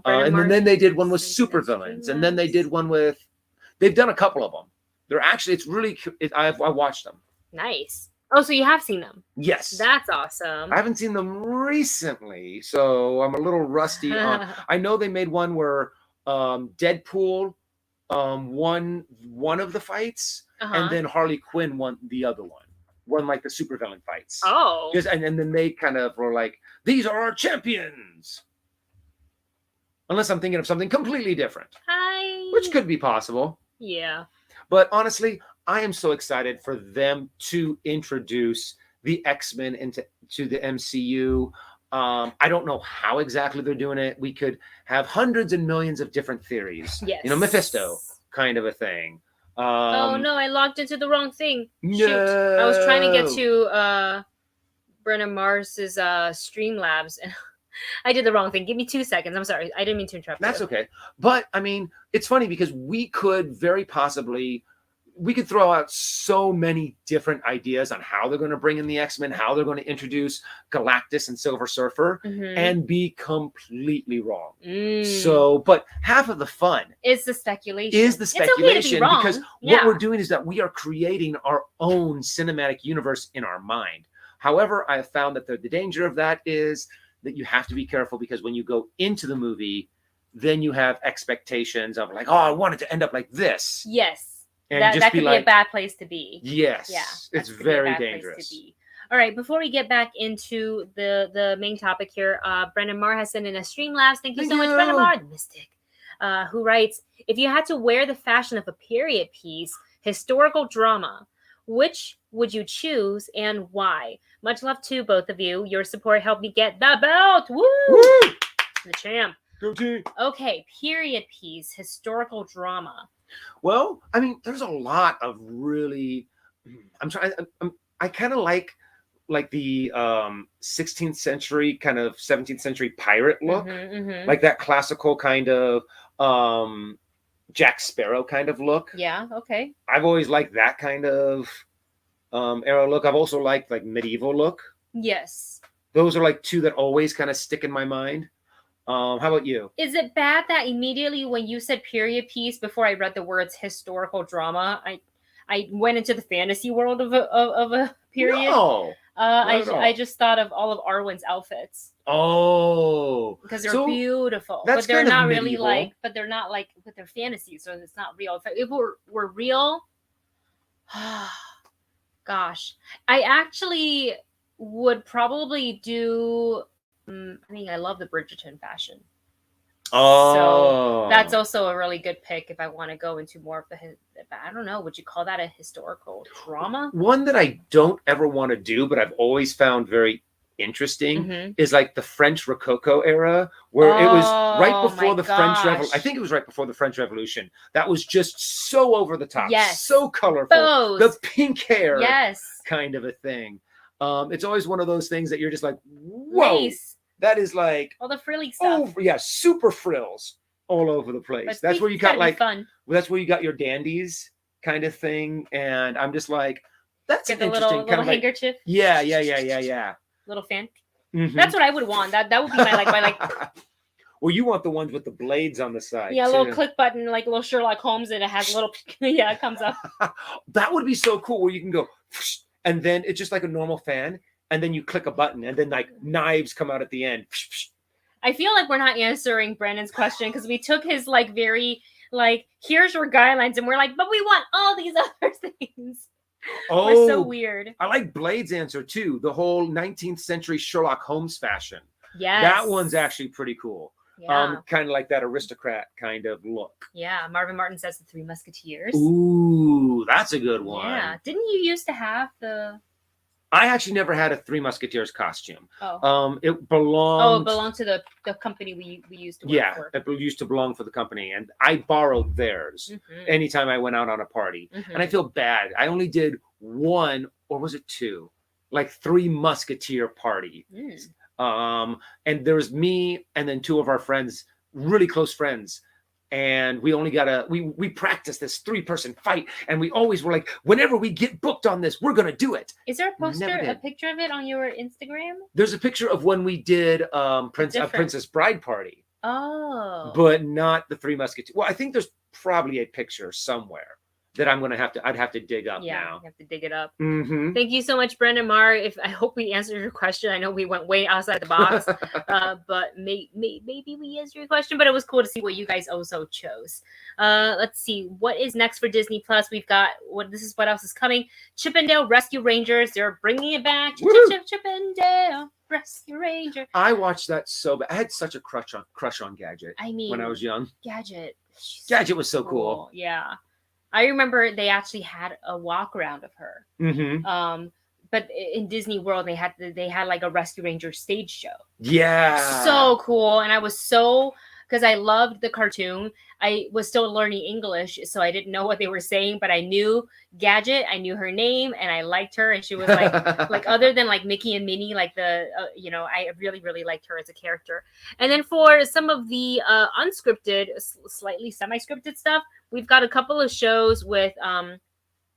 And then they did one with supervillains. And then they did one with, they've done a couple of them. They're actually, it's really, I watched them. Nice. Oh, so you have seen them? Yes. That's awesome. I haven't seen them recently, so I'm a little rusty on. I know they made one where Deadpool won one of the fights, and then Harley Quinn won the other one. Won like the supervillain fights. Oh. And then they kind of were like, these are our champions. Unless I'm thinking of something completely different. Which could be possible. Yeah. But honestly, I am so excited for them to introduce the X-Men into the MCU. I don't know how exactly they're doing it. We could have hundreds and millions of different theories. Yes. You know, Mephisto kind of a thing. Oh no, I logged into the wrong thing. No. Shoot. I was trying to get to Brennan Mars's Streamlabs and I did the wrong thing. Give me 2 seconds. I'm sorry. I didn't mean to interrupt. That's okay. But I mean, it's funny because we could very possibly throw out so many different ideas on how they're going to bring in the X-Men, how they're going to introduce Galactus and Silver Surfer, and be completely wrong. So, but half of the fun is the speculation. It's okay to be wrong. Because what we're doing is that we are creating our own cinematic universe in our mind. However, I have found that the danger of that is that you have to be careful because when you go into the movie, then you have expectations of like, oh, I want it to end up like this. Yes. And that could be a bad place to be. Yes. Yeah. It's very dangerous. All right. Before we get back into the main topic here, Brendan Marr has sent in a Streamlabs. Thank you so much, Brendan Marr, the mystic, who writes, if you had to wear the fashion of a period piece, historical drama, which would you choose and why? Much love to both of you. Your support helped me get the belt. Woo! Woo! The champ. Go team. Okay. Period piece, historical drama. Well, I mean, there's a lot of really. I kind of like the 16th century kind of 17th century pirate look, like that classical kind of Jack Sparrow kind of look. Yeah. Okay. I've always liked that kind of era look. I've also liked like medieval look. Yes. Those are like two that always kind of stick in my mind. How about you? Is it bad that immediately when you said period piece, before I read the words historical drama, I went into the fantasy world of a period? No. I just thought of all of Arwen's outfits. Oh. Because they're beautiful. That's but they're not medieval. Really like, but they're not like with their fantasy, so it's not real. If it were real, gosh. I actually would probably do. I mean, I love the Bridgerton fashion. Oh, so that's also a really good pick if I want to go into more of the. I don't know. Would you call that a historical drama? One that I don't ever want to do, but I've always found very interesting is like the French Rococo era, where it was right before the French Revolution. I think it was right before the French Revolution. That was just so over the top, so colorful, the pink hair, kind of a thing. It's always one of those things that you're just like, whoa. Lace. That is like all the frilly stuff. Oh yeah, super frills all over the place. But that's where you got like fun. That's where you got your dandies kind of thing, and I'm just like, that's an interesting little handkerchief. Yeah. Little fan. That's what I would want. That would be my like. Well, you want the ones with the blades on the side. Yeah, a little click button, like a little Sherlock Holmes, and it has a little. Yeah, it comes up. That would be so cool. Where you can go, and then it's just like a normal fan. And then you click a button, and then like knives come out at the end. I feel like we're not answering Brandon's question because we took his like very like here's your guidelines, and we're like, but we want all these other things. Oh, we're so weird. I like Blade's answer too. The whole 19th century Sherlock Holmes fashion. Yes. That one's actually pretty cool. Yeah. Kind of like that aristocrat kind of look. Yeah. Marvin Martin Says the Three Musketeers. Ooh, that's a good one. Yeah. Didn't you used to have the... I actually never had a Three Musketeers costume. Oh. It belonged... it belonged to the company we used to work for. Yeah, it used to belong for the company. And I borrowed theirs anytime I went out on a party. And I feel bad. I only did one, or was it two? Like Three Musketeer party. And there was me and then two of our friends, really close friends. And we only got we practiced this 3-person fight, and we always were like, whenever we get booked on this, we're gonna do it. Is there a picture of it on your Instagram? There's a picture of when we did Princess Bride party. Oh, but not the Three Musketeers. Well, I think there's probably a picture somewhere that I'd have to dig up now. Yeah, you have to dig it up. Thank you so much, Brendan Marr. I hope we answered your question. I know we went way outside the box, but maybe we answered your question. But it was cool to see what you guys also chose. Let's see what is next for Disney Plus. We've got what else is coming. Chip 'n Dale Rescue Rangers. They're bringing it back. Chip 'n Dale Rescue Ranger. I watched that so bad. I had such a crush on Gadget. I mean, when I was young, Gadget was so cool. Yeah. I remember they actually had a walk around of her. But in Disney World, they had like a Rescue Ranger stage show. Yeah. So cool. And I was because I loved the cartoon. I was still learning English, so I didn't know what they were saying, but I knew Gadget. I knew her name, and I liked her. And she was like other than like Mickey and Minnie, like I really, really liked her as a character. And then for some of the unscripted, slightly semi-scripted stuff, we've got a couple of shows with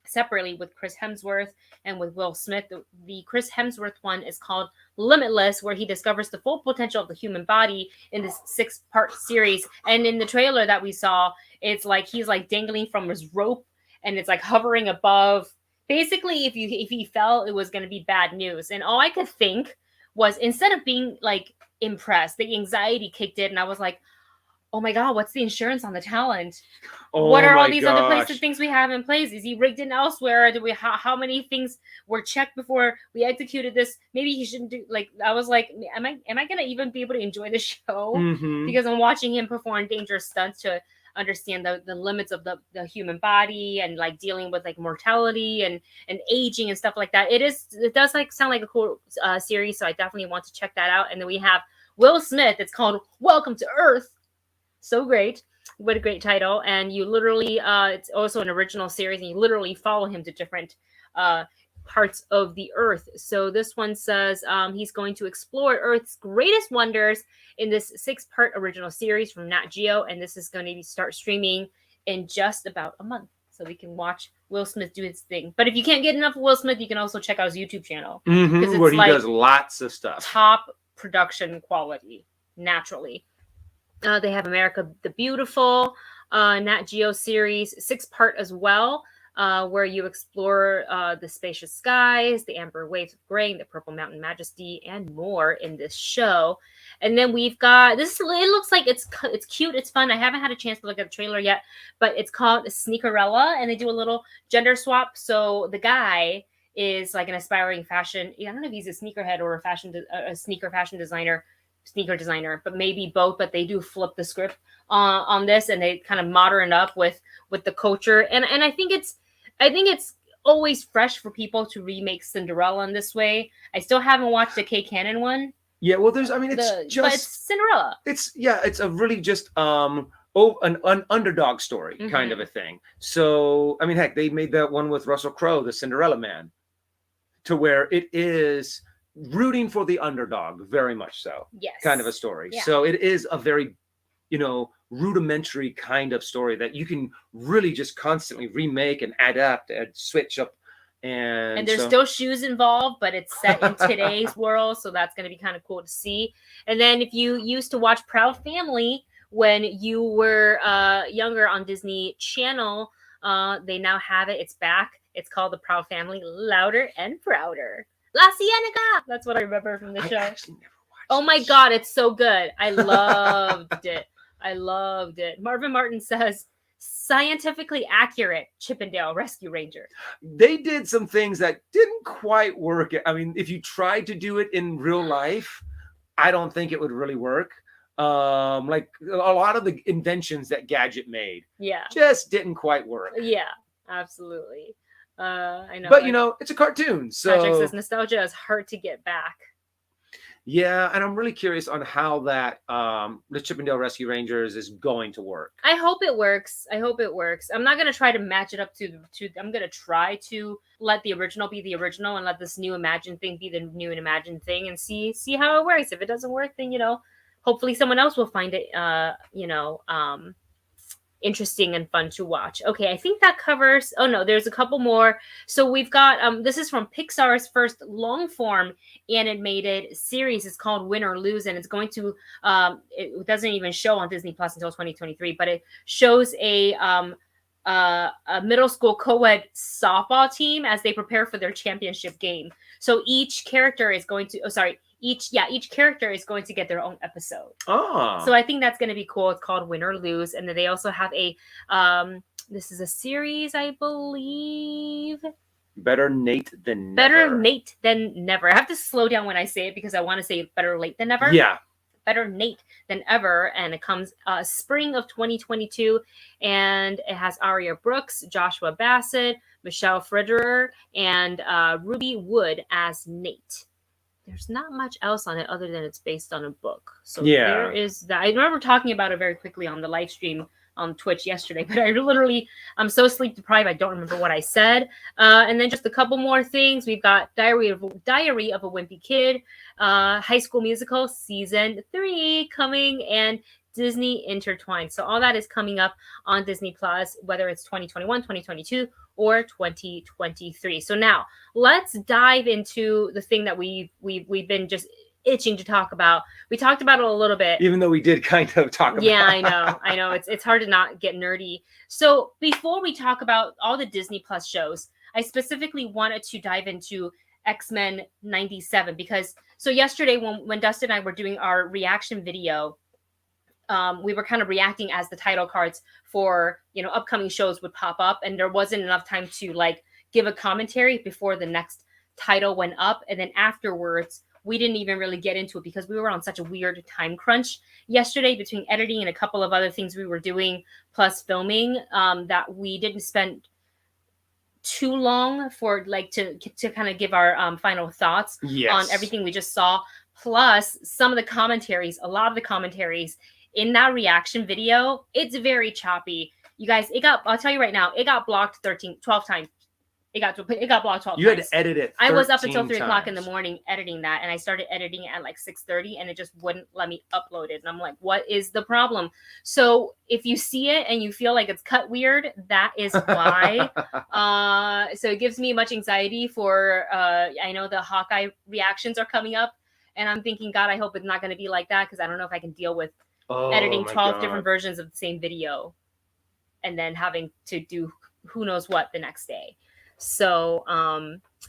separately with Chris Hemsworth and with Will Smith. The Chris Hemsworth one is called Limitless, where he discovers the full potential of the human body in this 6-part series. And in the trailer that we saw, it's like he's like dangling from his rope, and it's like hovering above. Basically, if he fell, it was going to be bad news. And all I could think was, instead of being like impressed, the anxiety kicked in, and I was like, oh my God, what's the insurance on the talent? What are all these other things we have in place? Is he rigged in elsewhere? How many things were checked before we executed this? Maybe he shouldn't do, like, I was like, am I going to even be able to enjoy the show? Because I'm watching him perform dangerous stunts to understand the limits of the human body, and like dealing with like mortality and aging and stuff like that. It does like sound like a cool series. So I definitely want to check that out. And then we have Will Smith. It's called Welcome to Earth. So great. What a great title. And you literally, it's also an original series, and you literally follow him to different parts of the earth. So this one says he's going to explore Earth's greatest wonders in this 6-part original series from Nat Geo. And this is going to start streaming in just about a month. So we can watch Will Smith do his thing. But if you can't get enough of Will Smith, you can also check out his YouTube channel. Where he does lots of stuff. Top production quality, naturally. They have America the Beautiful, Nat Geo series, 6-part as well, where you explore the spacious skies, the amber waves of grain, the purple mountain majesty, and more in this show. And then we've got this. It looks like it's cute, it's fun. I haven't had a chance to look at the trailer yet, but it's called Sneakerella, and they do a little gender swap. So the guy is like an aspiring fashion. I don't know if he's a sneakerhead or a sneaker designer, but maybe both. But they do flip the script on this, and they kind of modern up with the culture. And I think it's always fresh for people to remake Cinderella in this way. I still haven't watched the Kay Cannon one. Yeah, well, but it's Cinderella. It's a really just an underdog story kind of a thing. So I mean, heck, they made that one with Russell Crowe, the Cinderella Man, to where it is rooting for the underdog, very much so. Yes. Kind of a story. Yeah. So it is a very, rudimentary kind of story that you can really just constantly remake and adapt and switch up. And there's still shoes involved, but it's set in today's world. So that's going to be kind of cool to see. And then if you used to watch Proud Family when you were younger on Disney Channel, they now have it. It's back. It's called The Proud Family, Louder and Prouder. La Cienega. That's what I remember from the show. I actually never watched Oh my God, it's so good. I loved it. Marvin Martin says, scientifically accurate Chip 'n Dale Rescue Ranger. They did some things that didn't quite work. I mean, if you tried to do it in real life, I don't think it would really work. Like a lot of the inventions that Gadget made, just didn't quite work. Yeah, absolutely. I know, but it's a cartoon, so Patrick says nostalgia is hard to get back. Yeah, and I'm really curious on how that the Chippendale Rescue Rangers is going to work. I hope it works. I'm not gonna try to match it up to. I'm gonna try to let the original be the original and let this new Imagine thing be the new and Imagine thing, and see how it works. If it doesn't work, then hopefully someone else will find it. Interesting and fun to watch. Okay, I think that covers. Oh no, there's a couple more. So we've got this is from Pixar's first long form animated series. It's called Win or Lose, and it's going to it doesn't even show on Disney Plus until 2023, but it shows a middle school co-ed softball team as they prepare for their championship game. So each character is going to each character is going to get their own episode. Oh. So I think that's going to be cool. It's called Win or Lose. And then they also have a, this is a series, I believe. Better Nate Than Never. Better Nate Than Never. I have to slow down when I say it because I want to say Better Late Than Never. Yeah. Better Nate Than Ever. And it comes spring of 2022. And it has Aria Brooks, Joshua Bassett, Michelle Frederer, and Ruby Wood as Nate. There's not much else on it other than it's based on a book. So there is that. I remember talking about it very quickly on the live stream on Twitch yesterday, but I'm so sleep deprived, I don't remember what I said. And then just a couple more things. We've got Diary of a Wimpy Kid, High School Musical Season 3 coming, and Disney Intertwined. So all that is coming up on Disney Plus, whether it's 2021, 2022, or 2023. So now let's dive into the thing that we've been just itching to talk about. We talked about it a little bit, even though we did kind of talk about. Yeah, I know. It's hard to not get nerdy. So before we talk about all the Disney Plus shows, I specifically wanted to dive into X-Men 97 because yesterday when Dustin and I were doing our reaction video, we were kind of reacting as the title cards for upcoming shows would pop up, and there wasn't enough time to give a commentary before the next title went up, and then afterwards we didn't even really get into it because we were on such a weird time crunch yesterday between editing and a couple of other things we were doing plus filming, that we didn't spend too long for to kind of give our final thoughts on everything we just saw. Plus some of the commentaries, a lot of the commentaries in that reaction video, it's very choppy. You guys, I'll tell you right now, it got blocked 12 times. It got blocked 12 times. You had to edit it 13 I was up until 3 o'clock in the morning editing that, and I started editing it at 6:30, and it just wouldn't let me upload it. And I'm like, what is the problem? So if you see it and you feel like it's cut weird, that is why. So it gives me much anxiety for, I know the Hawkeye reactions are coming up, and I'm thinking, God, I hope it's not going to be like that, because I don't know if I can deal with editing 12 different versions of the same video and then having to do who knows what the next day. So,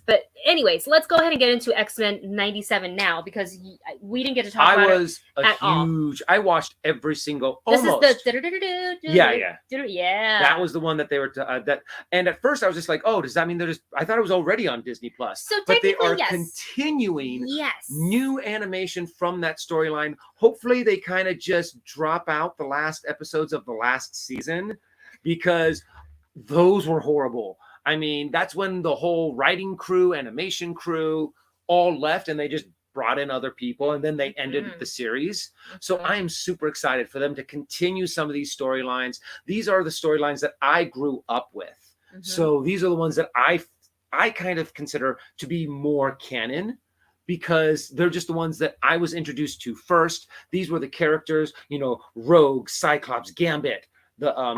but anyways, let's go ahead and get into X-Men 97 now, because we didn't get to talk about it at all. I watched every single, This almost. is the Yeah. That was the one that they were, and at first I was just like, oh, does that mean I thought it was already on Disney Plus. So but they are continuing new animation from that storyline. Hopefully they kind of just drop out the last episodes of the last season, because those were horrible. I mean, that's when the whole writing crew, animation crew all left, and they just brought in other people, and then they ended the series. So I am super excited for them to continue some of these storylines. These are the storylines that I grew up with. So these are the ones that I kind of consider to be more canon, because they're just the ones that I was introduced to first. These were the characters, Rogue, Cyclops, Gambit,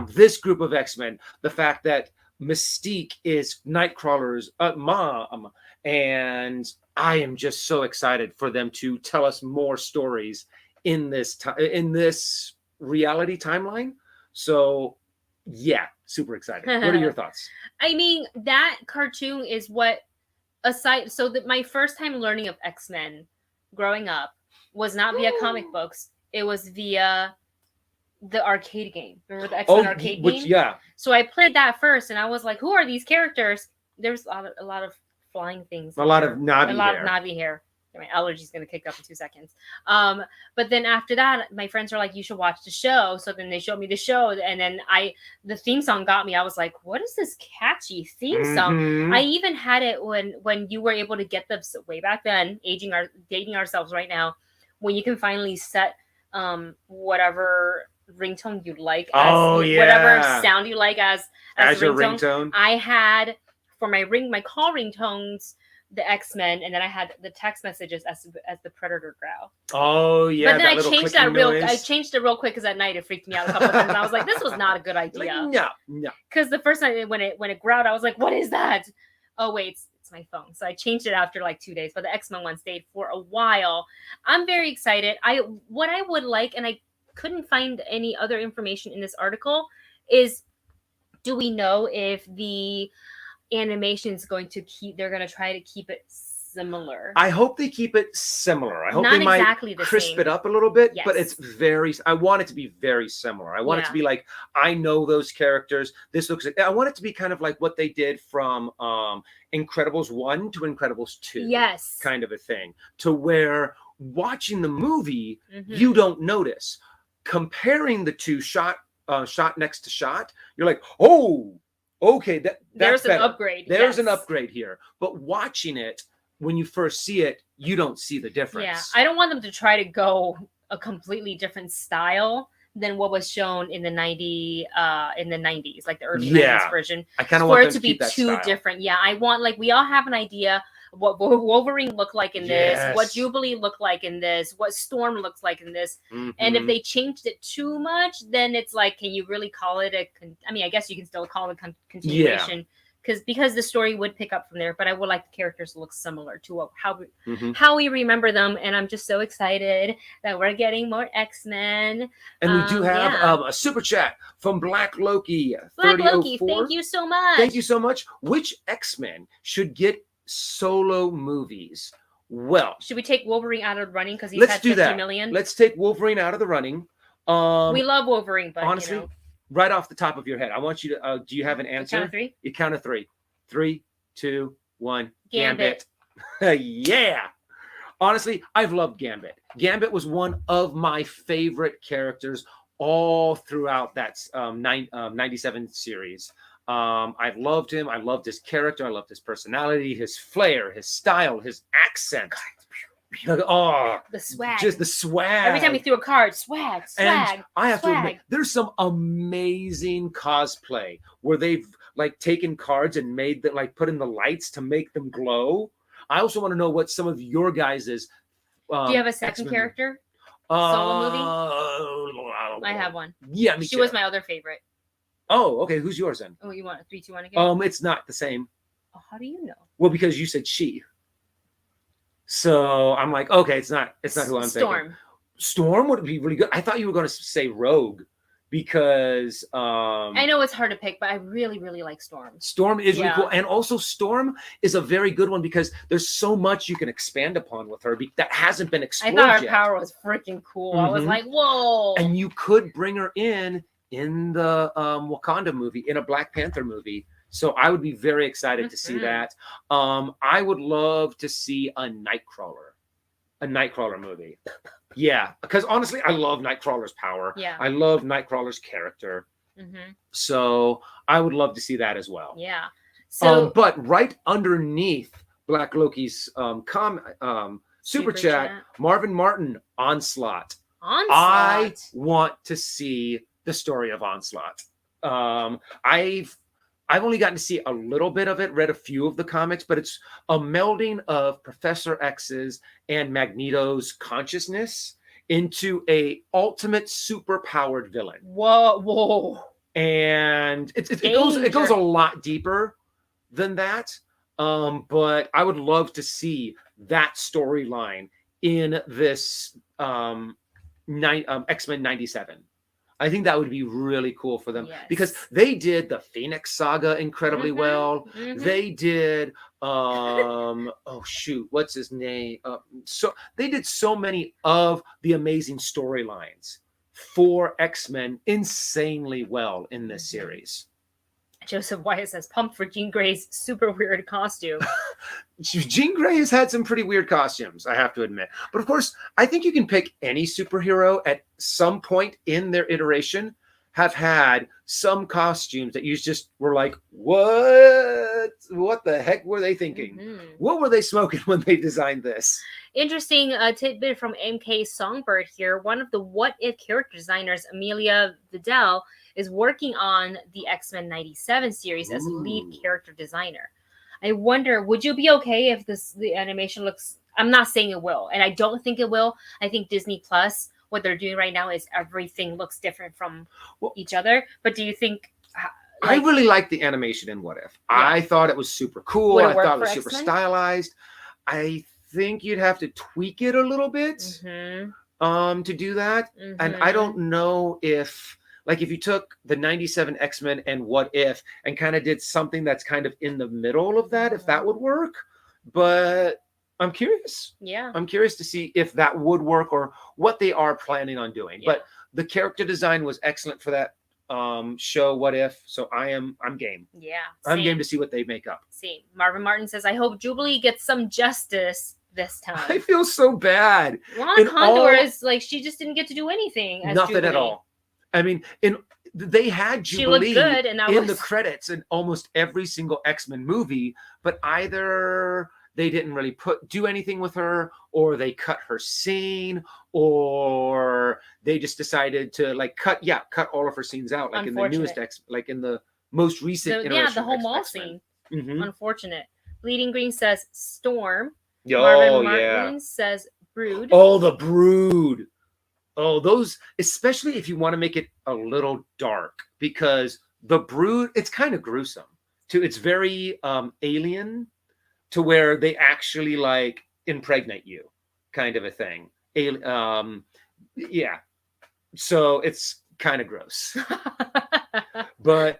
this group of X-Men, the fact that Mystique is Nightcrawler's mom, and I am just so excited for them to tell us more stories in this reality timeline. So yeah, super excited. What are your thoughts? I mean, that cartoon is what, so that my first time learning of X-Men growing up was not via comic books, it was via the arcade game. Remember the X-Men arcade game? Yeah. So I played that first, and I was like, who are these characters? There's a lot of flying things. A lot of Navi hair. Navi hair. My allergy's gonna kick up in 2 seconds. But then after that, my friends are like, "You should watch the show." So then they showed me the show, and then the theme song got me. I was like, "What is this catchy theme song?" I even had it when you were able to get them way back then. Dating ourselves right now, when you can finally set whatever ringtone you like, whatever sound you like as your ringtone. I had for my call ringtones the X-Men, and then I had the text messages as the Predator growl. Oh yeah, but then I changed it real quick because at night it freaked me out a couple of times. And I was like, this was not a good idea. No. Because the first time when it growled, I was like, what is that? Oh wait, it's my phone. So I changed it after like 2 days, but the X-Men one stayed for a while. I'm very excited. What I would like, and I couldn't find any other information in this article, is do we know if the animation is going to they're going to try to keep it similar? I hope they keep it similar. I hope Not they might exactly crisp it up a little bit, but I want it to be very similar. I want it to be like, I know those characters. This looks like, I want it to be kind of like what they did from Incredibles 1 to Incredibles 2. Yes. Kind of a thing, to where watching the movie, you don't notice. Comparing the two shot next to shot, you're like, oh, okay, there's an upgrade. There's an upgrade here. But watching it, when you first see it, you don't see the difference. Yeah, I don't want them to try to go a completely different style than what was shown in the 90s, like the early 90s version. I kind of want it to be too different. Yeah, I want, like, we all have an idea what Wolverine looked like in this, what Jubilee looked like in this, what Storm looks like in this. And if they changed it too much, then it's like, can you really call it I guess you can still call it continuation, because the story would pick up from there, but I would like the characters to look similar to how we remember them. And I'm just so excited that we're getting more X-Men. And we do have a super chat from Black Loki. Black Loki, thank you so much. Thank you so much. Which X-Men should get solo movies? Well, should we take Wolverine out of the running because he's had 50 million? Let's take Wolverine out of the running. We love Wolverine, but honestly, right off the top of your head, I want you to do you have an answer? Count of three? You count of three. 3, 2, 1. Gambit. Yeah. Honestly, I've loved Gambit. Gambit was one of my favorite characters all throughout that 97 series. I've loved him. I loved his character. I loved his personality, his flair, his style, his accent. Oh, the swag. Just the swag. Every time he threw a card, swag. And I have to admit, there's some amazing cosplay where they've like taken cards and made that, like put in the lights to make them glow. I also want to know what some of your guys's. Do you have a second character? Solo movie? I have one. Yeah, she was my other favorite. Oh, okay. Who's yours then? Oh, you want 3, 2, 1 again? It's not the same. Oh, how do you know? Well, because you said she. So I'm like, okay, it's not who I'm thinking. Storm would be really good. I thought you were going to say Rogue, because I know it's hard to pick, but I really, really like Storm. Storm is really cool, and also Storm is a very good one because there's so much you can expand upon with her that hasn't been explored yet. I thought her power was freaking cool. I was like, whoa! And you could bring her in the Wakanda movie, in a Black Panther movie. So I would be very excited to see that. I would love to see a Nightcrawler movie. Yeah, because honestly, I love Nightcrawler's power. Yeah, I love Nightcrawler's character. So I would love to see that as well. Yeah. So, but right underneath Black Loki's super chat, Marvin Martin, Onslaught. I want to see the story of Onslaught. I've only gotten to see a little bit of it, read a few of the comics, but it's a melding of Professor X's and Magneto's consciousness into a ultimate super-powered villain. Whoa. And it goes a lot deeper than that. But I would love to see that storyline in this X-Men 97. I think that would be really cool for them, because they did the Phoenix Saga incredibly well. They did what's his name? So they did so many of the amazing storylines for X-Men insanely well in this series. Joseph Wyatt says, pumped for Jean Grey's super weird costume. Jean Grey has had some pretty weird costumes, I have to admit. But of course, I think you can pick any superhero at some point in their iteration have had some costumes that you just were like, what the heck were they thinking? Mm-hmm. What were they smoking when they designed this? Interesting tidbit from MK Songbird here. One of the What If character designers, Amelia Vidal, is working on the X-Men 97 series as lead character designer. I wonder, would you be okay if the animation looks... I'm not saying it will, and I don't think it will. I think Disney Plus, what they're doing right now is everything looks different from each other. But do you think... I really like the animation in What If. Yeah. I thought it was super cool. I thought it was super stylized. I think you'd have to tweak it a little bit to do that. And I don't know if... Like if you took the 97 X-Men and What If and kind of did something that's kind of in the middle of that, if that would work. But I'm curious. Yeah. I'm curious to see if that would work or what they are planning on doing. Yeah. But the character design was excellent for that show, What If. So I'm game. Yeah. I'm game to see what they make up. Same. Marvin Martin says, I hope Jubilee gets some justice this time. I feel so bad. Lana Condor is like, she just didn't get to do anything. Nothing Jubilee. At all. I mean, they had Jubilee in the credits in almost every single X-Men movie, but either they didn't really do anything with her, or they cut her scene, or they just decided to like cut all of her scenes out, like in the newest like in the most recent iteration. Yeah, the whole mall scene. Unfortunate. Bleeding Green says Storm. Oh, Marvin Martin says Brood. Oh, the Brood. Oh, those, especially if you want to make it a little dark, because the Brood, it's kind of gruesome too. It's very alien, to where they actually like impregnate you, kind of a thing. Yeah. So it's kind of gross. But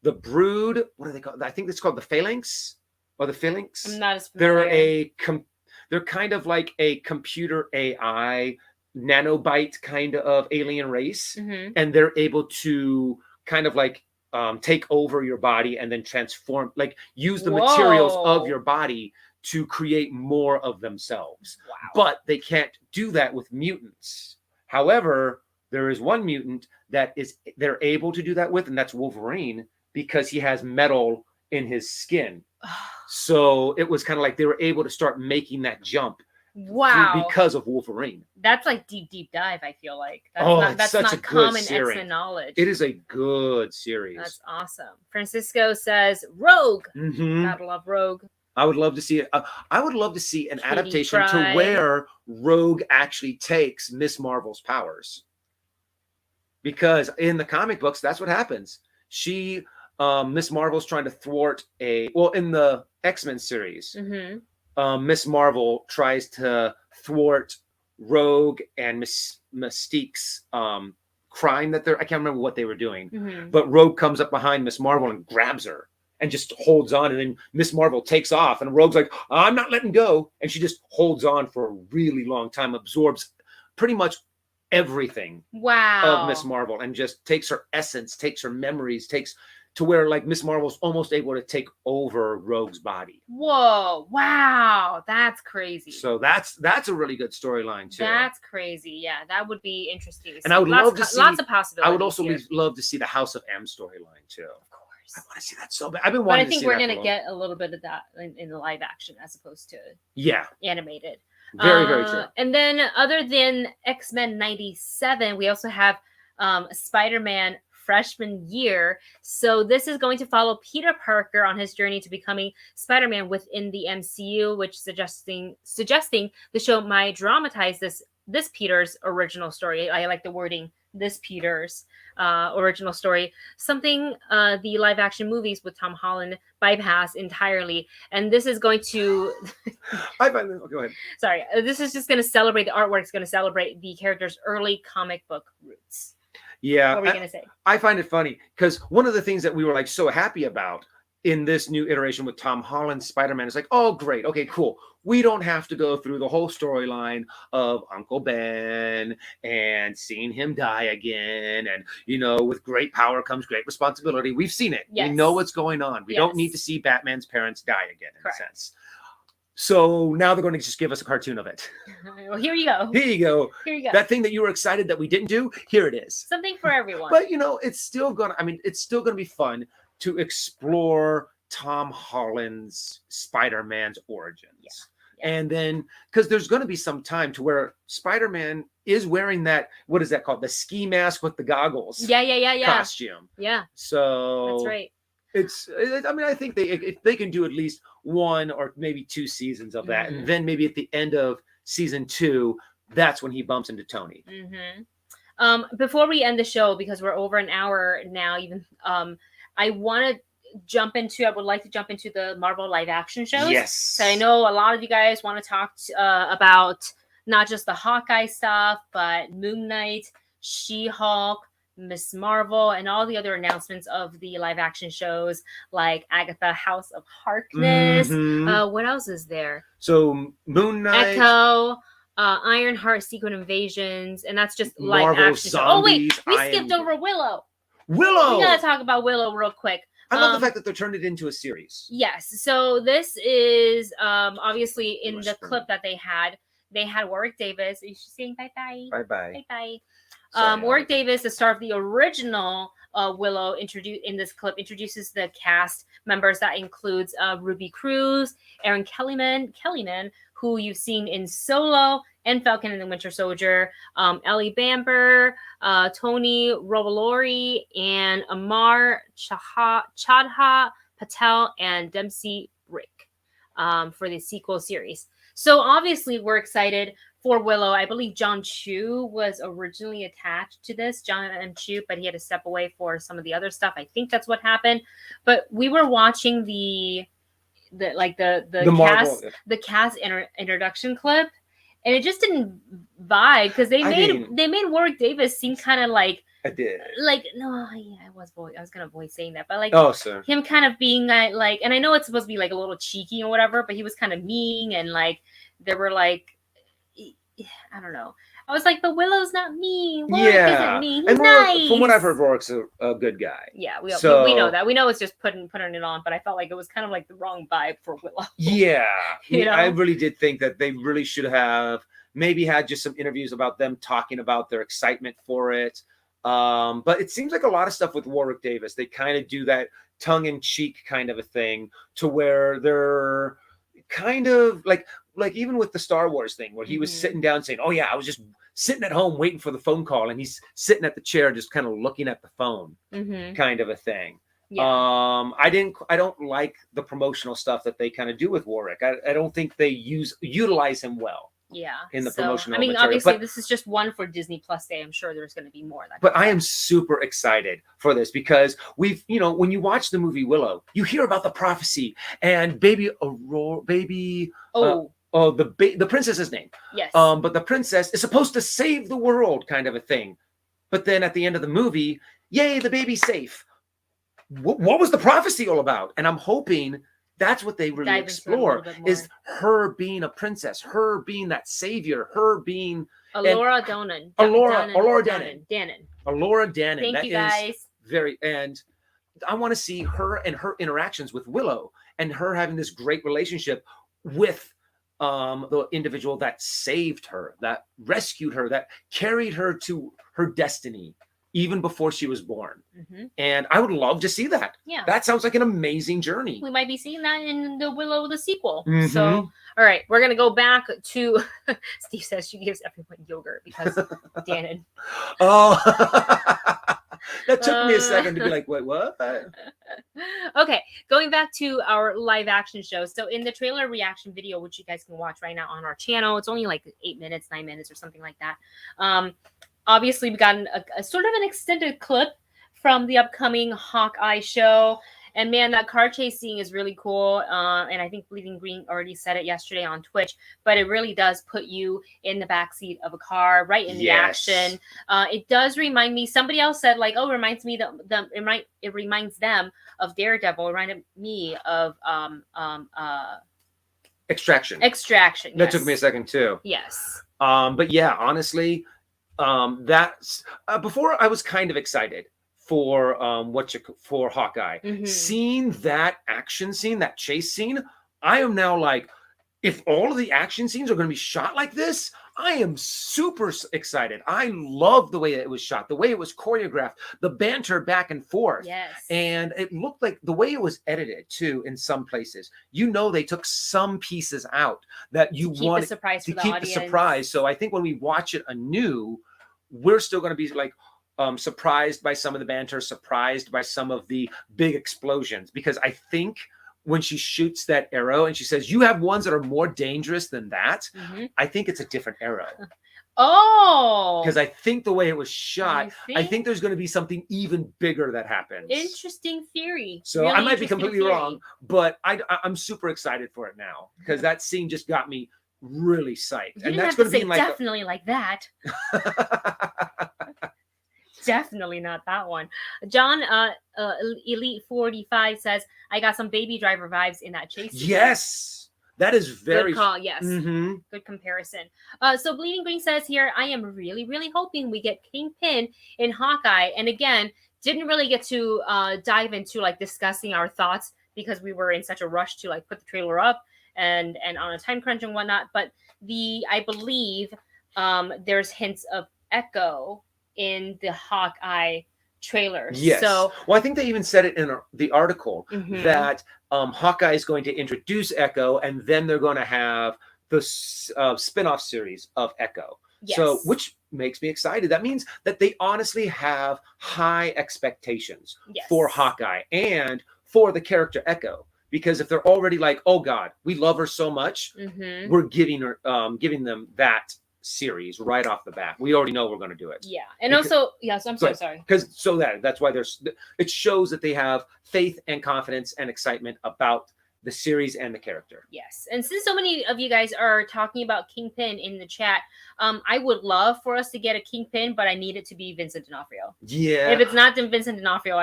the Brood, what are they called? I think it's called the Phalanx or the Phalanx. I'm not as familiar. They're kind of like a computer AI nanobite kind of alien race, and they're able to kind of like take over your body and then transform, like use the materials of your body to create more of themselves. Wow. But they can't do that with mutants. However, there is one mutant that they're able to do that with, and that's Wolverine, because he has metal in his skin. So it was kind of like they were able to start making that jump. Wow. Because of Wolverine. That's like deep dive, I feel like. That's not common X-Men knowledge. It is a good series. That's awesome. Francisco says Rogue. Gotta love Rogue. I would love to see it. I would love to see an adaptation to where Rogue actually takes Miss Marvel's powers. Because in the comic books, that's what happens. Miss Marvel's trying to thwart in the X-Men series. Miss Marvel tries to thwart Rogue and Mystique's crime that I can't remember what they were doing, but Rogue comes up behind Miss Marvel and grabs her and just holds on, and then Miss Marvel takes off, and Rogue's like, I'm not letting go, and she just holds on for a really long time, absorbs pretty much everything of Miss Marvel, and just takes her essence, takes her memories, to where like Miss Marvel's almost able to take over Rogue's body. Whoa! Wow, that's crazy. So that's a really good storyline too. That's crazy. Yeah, that would be interesting to see. And I would love to see lots of possibilities. I would also love to see the House of M storyline too. Of course, I want to see that so bad. I've been wanting to see that. But I think we're going to get a little bit of that in the live action as opposed to animated. Very true. And then other than X-Men 97, we also have Spider-Man freshman year. So this is going to follow Peter Parker on his journey to becoming Spider-Man within the MCU, which suggesting the show might dramatize this Peter's original story. I like the wording, this Peter's original story, something the live action movies with Tom Holland bypass entirely. And this is going to go ahead. Sorry, this is just going to celebrate, the artwork's going to celebrate the character's early comic book roots. Yeah. What were you going to say? I find it funny because one of the things that we were like so happy about in this new iteration with Tom Holland's Spider-Man, it's like, oh, great. Okay, cool. We don't have to go through the whole storyline of Uncle Ben and seeing him die again. And, you know, with great power comes great responsibility. We've seen it. Yes. We know what's going on. We don't need to see Batman's parents die again, in a sense. So now they're going to just give us a cartoon of it. Well, here you go. Here you go. Here you go. That thing that you were excited that we didn't do, here it is. Something for everyone. But, you know, it's still going to be fun to explore Tom Holland's Spider-Man's origins. Yeah. And then, because there's going to be some time to where Spider-Man is wearing that, what is that called? The ski mask with the goggles. Yeah. Costume. Yeah. So. That's right. I think if they can do at least 1 or maybe 2 seasons of that. And then maybe at the end of season 2, that's when he bumps into Tony. Before we end the show, because we're over an hour now, even, I would like to jump into the Marvel live action shows. Yes. So I know a lot of you guys want to talk about not just the Hawkeye stuff, but Moon Knight, She-Hulk, Miss Marvel, and all the other announcements of the live action shows like Agatha, House of Harkness. What else is there? So Moon Knight, Echo, Ironheart, Secret Invasions, and that's just live Marvel action. Oh wait, we skipped over Willow. We gotta talk about Willow real quick. I love the fact that they're turned it into a series. Yes. So this is obviously in the clip that they had Warwick Davis. Are you saying bye-bye? Bye-bye. Bye-bye. Warwick Davis, the star of the original Willow, introduces the cast members that includes Ruby Cruz, Aaron Kellyman, who you've seen in Solo and Falcon and the Winter Soldier, Ellie Bamber, Tony Rovalori, and Amar Chadha Patel, and Dempsey Rick for the sequel series. So obviously we're excited for Willow. I believe John Chu was originally attached to this, John M. Chu, but he had to step away for some of the other stuff. I think that's what happened. But we were watching the cast introduction clip, and it just didn't vibe because they made Warwick Davis seem kind of like I was gonna avoid saying that, but like him kind of being like, and I know it's supposed to be like a little cheeky or whatever, but he was kind of mean, and like there were like, I don't know. I was like, but Willow's not mean. Warwick isn't mean. He's nice. From what I've heard, Warwick's a good guy. Yeah, we know that. We know it's just putting it on, but I felt like it was kind of like the wrong vibe for Willow. Yeah. I really did think that they really should have maybe had just some interviews about them talking about their excitement for it. But it seems like a lot of stuff with Warwick Davis, they kind of do that tongue-in-cheek kind of a thing to where they're kind of like even with the Star Wars thing where he was sitting down saying, oh yeah, I was just sitting at home waiting for the phone call, and he's sitting at the chair just kind of looking at the phone kind of a thing. Yeah. I don't like the promotional stuff that they kind of do with Warwick. I don't think they utilize him well. Yeah. In the promotional material. Obviously this is just one for Disney Plus Day. I'm sure there's going to be more. I am super excited for this because when you watch the movie Willow, you hear about the prophecy and baby Aurora, the princess's name. Yes. But the princess is supposed to save the world kind of a thing. But then at the end of the movie, yay, the baby's safe. What was the prophecy all about? And I'm hoping that's what they really explore is her being a princess, her being that savior, her being Elora Danan. Elora Danan. Thank you guys. And I want to see her and her interactions with Willow and her having this great relationship with the individual that saved her, that rescued her, that carried her to her destiny even before she was born. And I would love to see that. Yeah. That sounds like an amazing journey. We might be seeing that in the Willow, the sequel. So, all right, we're going to go back to, Steve says she gives everyone yogurt because Danon. Oh, that took me a second to be like, wait, what? Okay, going back to our live action show. So in the trailer reaction video, which you guys can watch right now on our channel, it's only like 9 minutes or something like that. Obviously, we got a sort of an extended clip from the upcoming Hawkeye show. And man, that car chase scene is really cool. And I think Bleeding Green already said it yesterday on Twitch, but it really does put you in the backseat of a car, right in the action. It does remind me, somebody else said like, oh, it reminds me it reminds them of Daredevil. It reminded me of Extraction. That took me a second too. Yes. But yeah, honestly, that's before I was kind of excited for for Hawkeye. Seeing that action scene, that chase scene, I am now like, if all of the action scenes are going to be shot like this, I am super excited. I love the way it was shot, the way it was choreographed, the banter back and forth. Yes. And it looked like the way it was edited too in some places. You know, they took some pieces out that you want to keep the surprise. So I think when we watch it anew, we're still going to be like surprised by some of the banter, surprised by some of the big explosions, because I think when she shoots that arrow and she says, you have ones that are more dangerous than that, I think it's a different arrow. Oh. Because I think the way it was shot, I think there's going to be something even bigger that happens. Interesting theory. So really I might be completely wrong, but I'm super excited for it now, because that scene just got me really psyched. And that's going to be like definitely like that. Definitely not that one. John Elite 45 says, I got some Baby Driver vibes in that chase scene. Yes, that is very good call. Yes, good comparison. So Bleeding Green says here, I am really hoping we get Kingpin in Hawkeye. And again, didn't really get to dive into like discussing our thoughts because we were in such a rush to like put the trailer up and on a time crunch and whatnot. But I believe there's hints of Echo in the Hawkeye trailer. Yes. So, well, I think they even said it in the article that Hawkeye is going to introduce Echo, and then they're going to have the spin-off series of Echo. Yes. So, which makes me excited. That means that they honestly have high expectations for Hawkeye and for the character Echo. Because if they're already like, oh God, we love her so much, we're giving them that series right off the bat. We already know we're going to do it. Yeah. And also, yes, I'm so sorry. Because that's why it shows that they have faith and confidence and excitement about the series and the character. Yes. And since so many of you guys are talking about Kingpin in the chat, I would love for us to get a Kingpin, but I need it to be Vincent D'Onofrio. Yeah. If it's not Vincent D'Onofrio,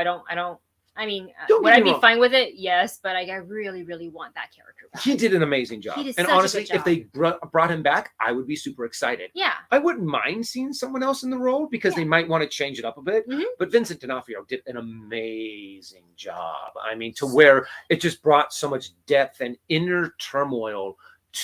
I mean, would I be fine with it? Yes, but I really want that character back. He did an amazing job. And honestly, if they brought him back, I would be super excited. Yeah. I wouldn't mind seeing someone else in the role because they might want to change it up a bit. But Vincent D'Onofrio did an amazing job. I mean, to where it just brought so much depth and inner turmoil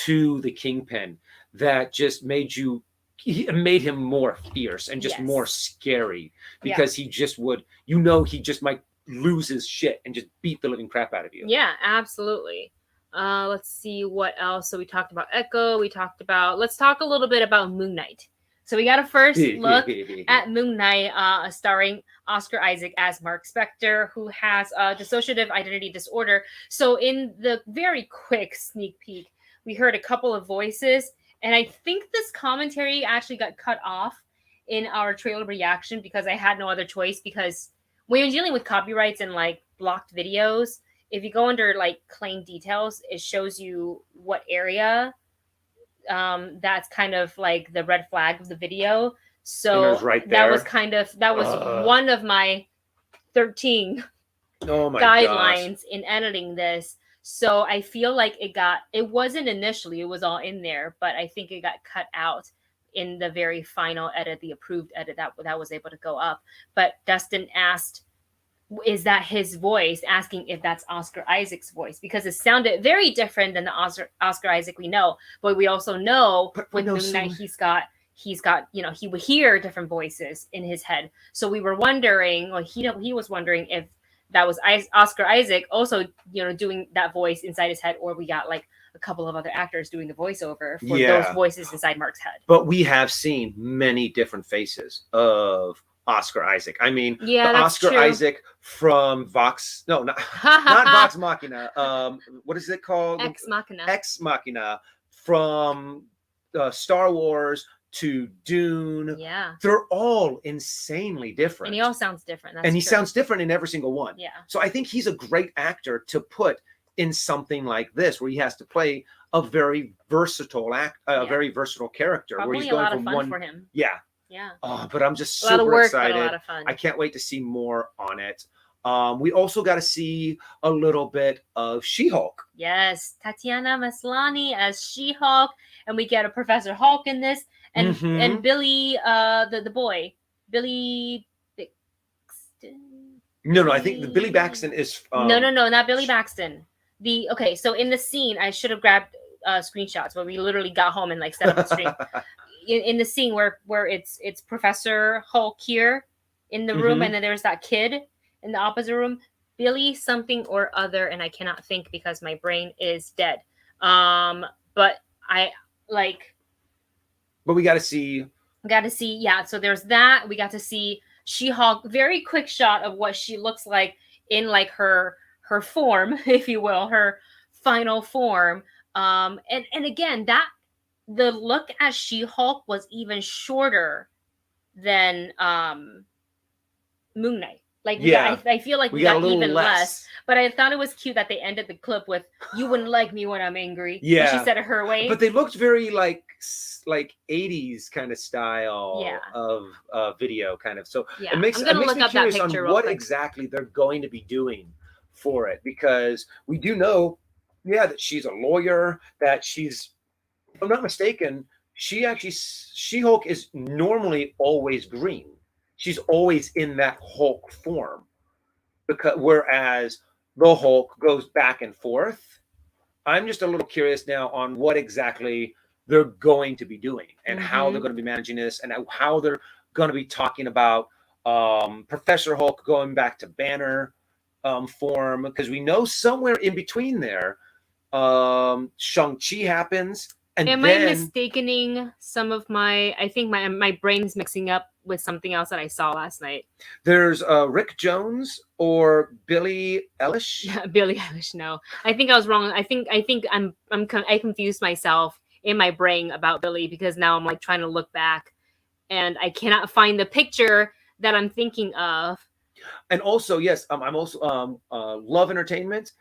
to the Kingpin that just made him more fierce and just more scary, because he just would, he just might lose his shit and just beat the living crap out of you. Yeah, absolutely. Let's see what else. So we talked about Echo. Let's talk a little bit about Moon Knight. So we got a first look at Moon Knight, starring Oscar Isaac as Mark Spector, who has dissociative identity disorder. So in the very quick sneak peek, we heard a couple of voices, and I think this commentary actually got cut off in our trailer reaction because I had no other choice, because when you're dealing with copyrights and like blocked videos, if you go under like claim details, it shows you what area that's kind of like the red flag of the video. So that was one of my 13 guidelines in editing this. So I feel like it wasn't initially, it was all in there, but I think it got cut out in the very final edit, the approved edit that was able to go up. But Dustin asked, is that his voice, asking if that's Oscar Isaac's voice, because it sounded very different than the Oscar Isaac we know. But we also know with Moon Knight, he's got, he would hear different voices in his head. So we were wondering, or he was wondering if that was Oscar Isaac also, doing that voice inside his head, or we got like a couple of other actors doing the voiceover for those voices inside Mark's head. But we have seen many different faces of Oscar Isaac. I mean, the Oscar Isaac from Vox, no, not Vox Machina. What is it called? Ex Machina. Ex Machina from Star Wars to Dune. Yeah. They're all insanely different. And he all sounds different. And he sounds different in every single one. Yeah. So I think he's a great actor to put in something like this, where he has to play a very versatile very versatile character. Probably where he's a going lot from of fun one for him. Yeah. Yeah. But I'm just a lot of super work, excited. But a lot of fun. I can't wait to see more on it. We also got to see a little bit of She-Hulk. Yes, Tatiana Maslany as She-Hulk, and we get a Professor Hulk in this, and and Billy, the boy, Billy Baxton. No, I think the Billy Baxton is no, not Billy Baxton. So in the scene, I should have grabbed screenshots, but we literally got home and like set up the stream. in the scene where it's Professor Hulk here in the room, and then there's that kid in the opposite room, Billy something or other, and I cannot think because my brain is dead. But I like. But we got to see. Yeah. So there's that. We got to see She-Hulk. Very quick shot of what she looks like in like her form, if you will, her final form. And again, that the look as She-Hulk was even shorter than Moon Knight. Like, I feel like we got even less. But I thought it was cute that they ended the clip with "You wouldn't like me when I'm angry." Yeah, and she said it her way. But they looked very like 80s kind of style of video kind of. So it makes me curious on what exactly they're going to be doing for it, because we do know, that she's a lawyer, that she's, if I'm not mistaken, She-Hulk is normally always green. She's always in that Hulk form, whereas the Hulk goes back and forth. I'm just a little curious now on what exactly they're going to be doing and how they're going to be managing this, and how they're going to be talking about Professor Hulk going back to Banner form, because we know somewhere in between there, Shang-Chi happens. Am I mistaking some of my? I think my brain's mixing up with something else that I saw last night. There's Rick Jones or Billie Eilish. Billie Eilish. No, I think I was wrong. I think I confused myself in my brain about Billie, because now I'm like trying to look back, and I cannot find the picture that I'm thinking of. And also, yes, I'm also Love Entertainment.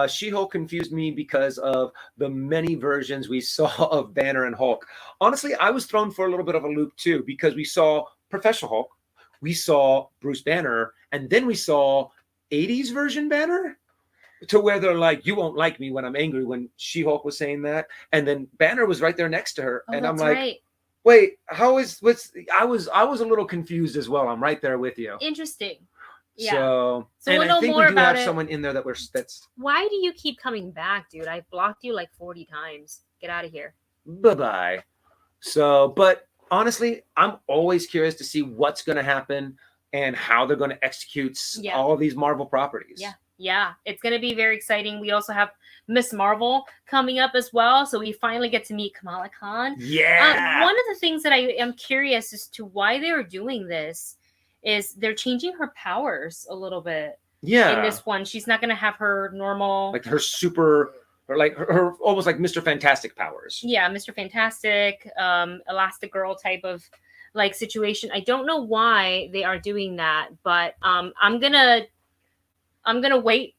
She-Hulk confused me because of the many versions we saw of Banner and Hulk. Honestly, I was thrown for a little bit of a loop too, because we saw Professor Hulk, we saw Bruce Banner, and then we saw 80s version Banner, to where they're like, "You won't like me when I'm angry," when She-Hulk was saying that, and then Banner was right there next to her, and I'm like, "Wait, I was a little confused as well. I'm right there with you." Interesting. Yeah. So and I think we do have someone in there that's. Why do you keep coming back, dude? I've blocked you like 40 times. Get out of here. Bye-bye. So, but honestly, I'm always curious to see what's going to happen and how they're going to execute all of these Marvel properties. Yeah. It's going to be very exciting. We also have Miss Marvel coming up as well. So we finally get to meet Kamala Khan. Yeah. One of the things that I am curious as to why they are doing this is they're changing her powers a little bit. Yeah. In this one, she's not going to have her normal, like her super, or like her almost like Mr. Fantastic powers. Yeah, Mr. Fantastic, Elastigirl type of like situation. I don't know why they are doing that, but I'm gonna wait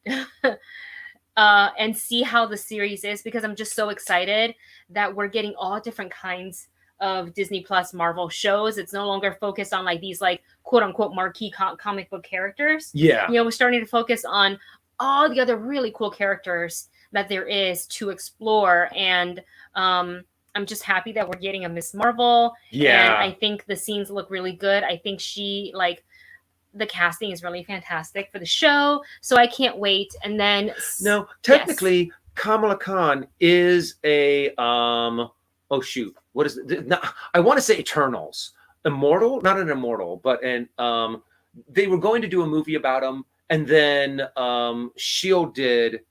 and see how the series is, because I'm just so excited that we're getting all different kinds of Disney Plus Marvel shows. It's no longer focused on like these like quote unquote marquee comic book characters. Yeah. We're starting to focus on all the other really cool characters that there is to explore. And I'm just happy that we're getting a Miss Marvel. Yeah. And I think the scenes look really good. I think the casting is really fantastic for the show. So I can't wait. And then no, technically Kamala Khan is a oh shoot, what is it? No, I want to say Eternals. Immortal? Not an immortal, but they were going to do a movie about them, and then S.H.I.E.L.D. did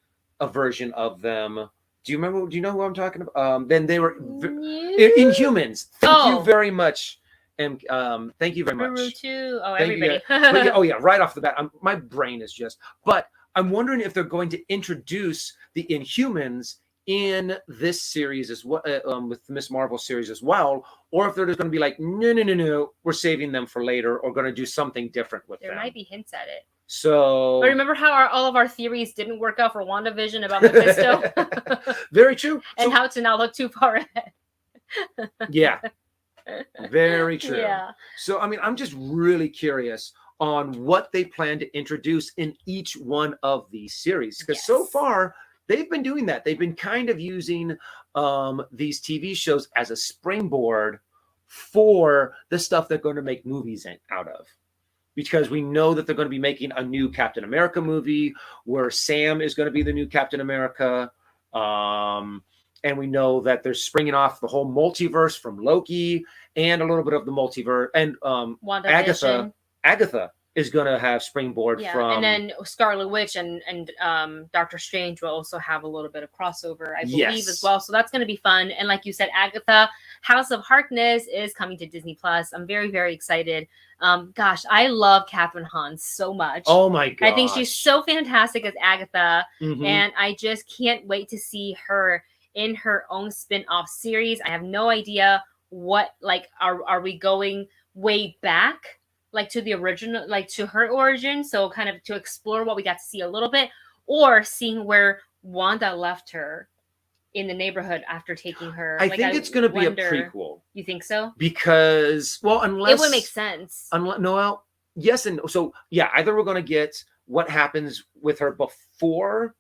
a version of them. Do you know who I'm talking about? Then they were Inhumans. Thank you very much. And thank you very much. Ruru too. Oh, everybody. Right off the bat, my brain is just. But I'm wondering if they're going to introduce the Inhumans in this series as well, with the Miss Marvel series as well, or if they're just going to be like, no, we're saving them for later, or going to do something different with them. There might be hints at it. So, but remember how all of our theories didn't work out for WandaVision about Mephisto? Very true. And how to not look too far ahead. Yeah. Very true. Yeah. So, I mean, I'm just really curious on what they plan to introduce in each one of these series. Because so far, they've been doing that. They've been kind of using these TV shows as a springboard for the stuff they're going to make movies out of. Because we know that they're going to be making a new Captain America movie where Sam is going to be the new Captain America. And we know that they're springing off the whole multiverse from Loki and a little bit of the multiverse. And Agatha is going to have springboard from... And then Scarlet Witch and Doctor Strange will also have a little bit of crossover, I believe, as well. So that's going to be fun. And like you said, Agatha, House of Harkness is coming to Disney+. I'm very, very excited. Gosh, I love Kathryn Hahn so much. Oh my god! I think she's so fantastic as Agatha. And I just can't wait to see her in her own spin-off series. I have no idea what, like, are we going way back, like to the original, like to her origin, so kind of to explore what we got to see a little bit, or seeing where Wanda left her in the neighborhood after taking her. I think it's going to be a prequel. You think so? Because, well, unless... It would make sense. Yes and... So, yeah, either we're going to get what happens with her before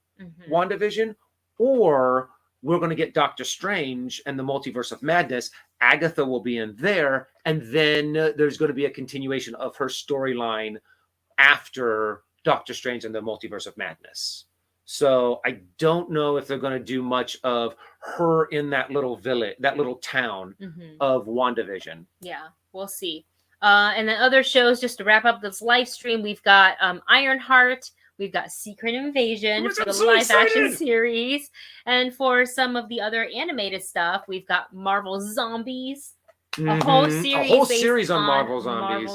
WandaVision, or we're going to get Doctor Strange and the Multiverse of Madness. Agatha will be in there, and then there's going to be a continuation of her storyline after Doctor Strange and the Multiverse of Madness. So I don't know if they're going to do much of her in that little village, that little town of WandaVision. Yeah, we'll see. And then other shows, just to wrap up this live stream, we've got Ironheart. We've got Secret Invasion for the live-action series. And for some of the other animated stuff, we've got Marvel Zombies. A whole series on Marvel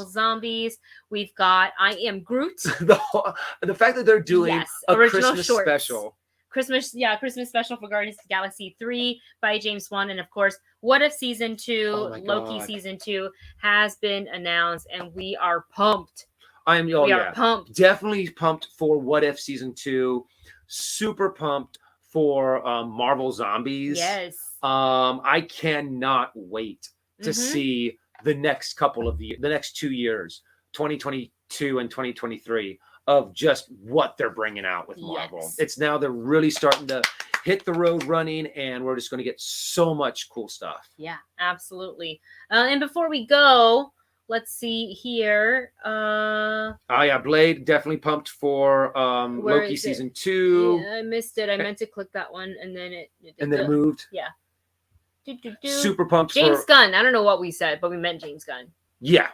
Zombies. We've got I Am Groot. the fact that they're doing a Christmas special. Christmas special for Guardians of the Galaxy 3 by James Wan. And of course, What If Season 2, Loki Season 2 has been announced, and we are pumped. We are pumped. Definitely pumped for What If Season 2. Super pumped for Marvel Zombies. Yes. I cannot wait to see the next the next 2 years, 2022 and 2023, of just what they're bringing out with Marvel. Yes. It's now they're really starting to hit the road running, and we're just going to get so much cool stuff. Yeah, absolutely. And before we go, let's see here. Blade, definitely pumped for Loki Season 2. Yeah, I missed it. I meant to click that one, and then it moved. Yeah. Super pumped James Gunn. I don't know what we said, but we meant James Gunn. Yeah.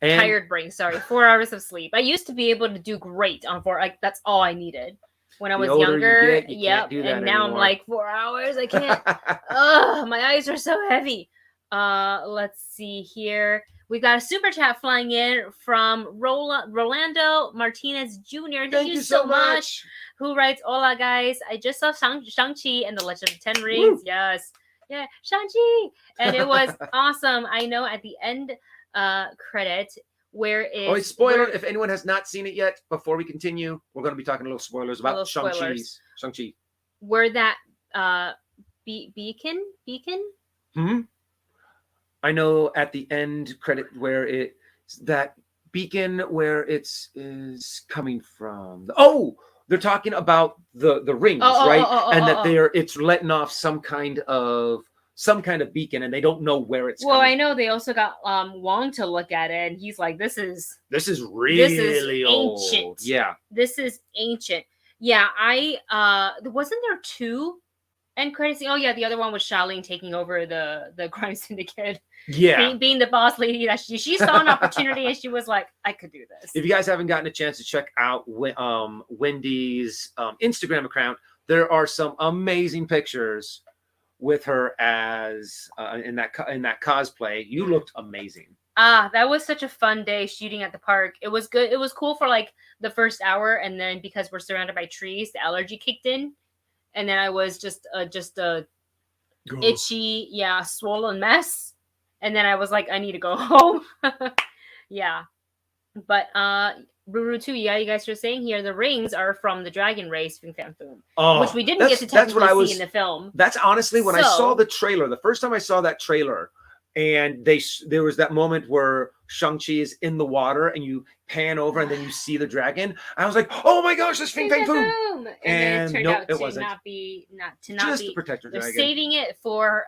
And tired brain. Sorry. 4 hours of sleep. I used to be able to do great on 4. Like, that's all I needed when I was younger. Yep. And now I'm like 4 hours. I can't. Ugh, my eyes are so heavy. Let's see here. We got a super chat flying in from Rolando Martinez Jr. Thank you so much. Who writes, "Hola guys, I just saw Shang-Chi and the Legend of the Ten Rings." Woo. Yes. Yeah, Shang-Chi. And it was awesome. I know at the end credit spoiler, if anyone has not seen it yet, before we continue, we're going to be talking a little spoilers about Shang-Chi. Where that beacon? I know at the end credit where that beacon where it's coming from. They're talking about the rings, right? It's letting off some kind of beacon, and they don't know where it's coming. I know they also got Wong to look at it, and he's like, this is really old. Ancient. Yeah. This is ancient. Yeah, wasn't there 2 end credits? Oh yeah, the other one was Charlene taking over the crime syndicate. Yeah. Being the boss lady that she saw an opportunity, and she was like, I could do this. If you guys haven't gotten a chance to check out Wendy's Instagram account, there are some amazing pictures with her as in that cosplay. You looked amazing. That was such a fun day shooting at the park. It was good. It was cool for like the first hour, and then because we're surrounded by trees, the allergy kicked in. and then I was just a itchy, swollen mess. And then I was like, I need to go home. Yeah. But Ruru too, you guys are saying here the rings are from the dragon race, which we didn't get to technically see in the film. That's honestly when I saw the trailer, the first time I saw that trailer, and there was that moment where Shang-Chi is in the water and you pan over and then you see the dragon. I was like, oh my gosh, that's Fin Fang Foom. And then it turned out to not be the protector dragon. They're saving it for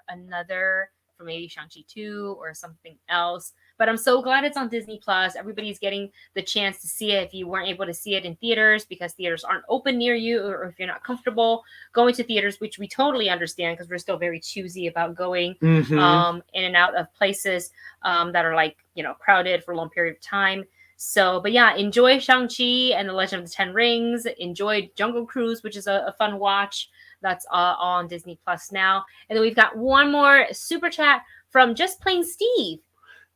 maybe Shang-Chi 2 or something else. But I'm so glad it's on Disney Plus. Everybody's getting the chance to see it if you weren't able to see it in theaters because theaters aren't open near you, or if you're not comfortable going to theaters, which we totally understand because we're still very choosy about going in and out of places that are like, crowded for a long period of time. So, but yeah, enjoy Shang-Chi and the Legend of the Ten Rings. Enjoy Jungle Cruise, which is a fun watch. That's on Disney Plus now. And then we've got one more super chat from Just Plain Steve.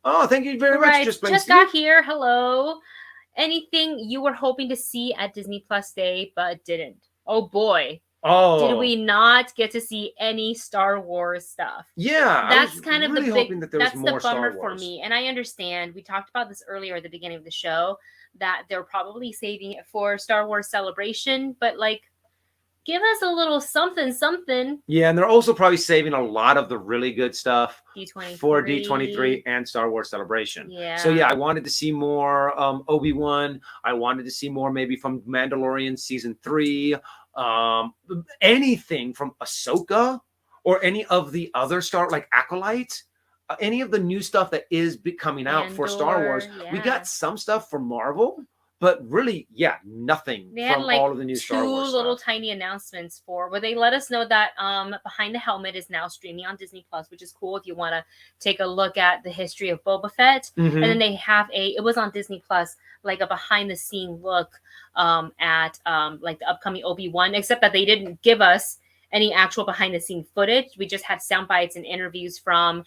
Oh, thank you very much. Just got here. Hello. Anything you were hoping to see at Disney Plus Day but didn't? Oh boy. Oh. Did we not get to see any Star Wars stuff? Yeah. That's kind of really the big hoping that there that's was more the bummer Star Wars for me. And I understand. We talked about this earlier at the beginning of the show that they're probably saving it for Star Wars Celebration, but like give us a little something. Yeah, and they're also probably saving a lot of the really good stuff D23. for D23 and Star Wars Celebration. Yeah. So yeah, I wanted to see more Obi-Wan. I wanted to see more maybe from Mandalorian Season 3. Anything from Ahsoka or any of the other like Acolyte. Any of the new stuff that is coming out for Star Wars. Yeah. We got some stuff from Marvel. But really, nothing from all of the new Star Wars stuff. 2 little tiny announcements where they let us know that Behind the Helmet is now streaming on Disney Plus, which is cool if you want to take a look at the history of Boba Fett. And then they have it was on Disney Plus, like a behind the scene look at like the upcoming Obi-Wan, except that they didn't give us any actual behind the scene footage. We just had sound bites and interviews from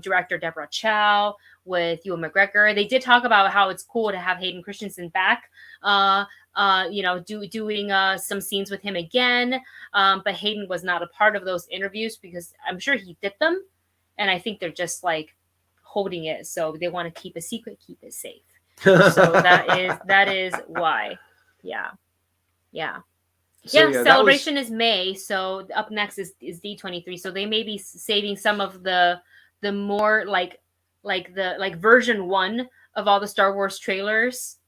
director Deborah Chow with Ewan McGregor. They did talk about how it's cool to have Hayden Christensen back, doing some scenes with him again. But Hayden was not a part of those interviews because I'm sure he did them. And I think they're just like holding it. So they want to keep a secret, keep it safe. So that is why. Yeah. So, Celebration is May, so up next is D23. So they may be saving some of the more like version 1 of all the Star Wars trailers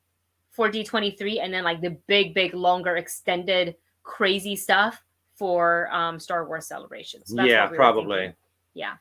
for D23, and then like the big longer extended crazy stuff for Star Wars Celebration. So that's probably. Yeah.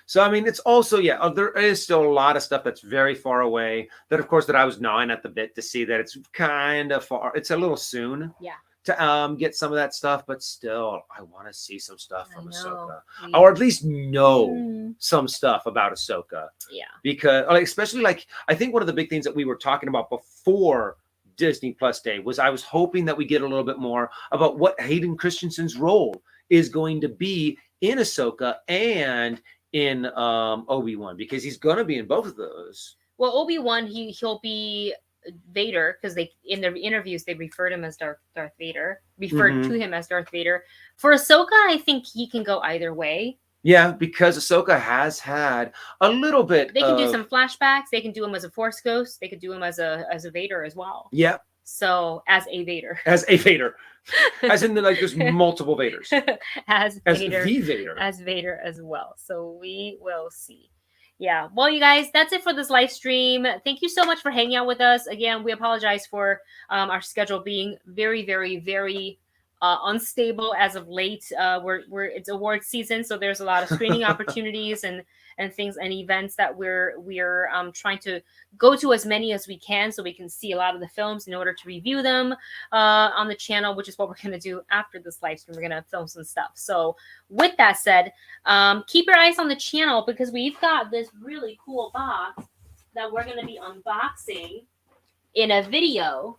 So I mean, it's also there is still a lot of stuff that's very far away. That of course that I was gnawing at the bit to see that it's kind of far. It's a little soon. Yeah. To get some of that stuff, but still, I want to see some stuff from Ahsoka, or at least know some stuff about Ahsoka. Yeah, because especially I think one of the big things that we were talking about before Disney Plus Day was I was hoping that we get a little bit more about what Hayden Christensen's role is going to be in Ahsoka and in Obi-Wan, because he's going to be in both of those. Well, Obi-Wan, he'll be Vader, because in their interviews they referred him as Darth Vader, referred to him as Darth Vader. For Ahsoka, I think he can go either way. Yeah, because Ahsoka has had a little bit. They can do some flashbacks. They can do him as a Force ghost. They could do him as a Vader as well. Yeah. So as a Vader. As in there's multiple Vaders. as Vader, the Vader. As Vader as well. So we will see. Yeah. Well, you guys, that's it for this live stream. Thank you so much for hanging out with us. Again, we apologize for our schedule being very, very, very unstable as of late. It's awards season, so there's a lot of screening opportunities and things and events that we're trying to go to as many as we can, so we can see a lot of the films in order to review them on the channel, which is what we're going to do after this live stream. We're going to film some stuff. So with that said, keep your eyes on the channel, because we've got this really cool box that we're going to be unboxing in a video.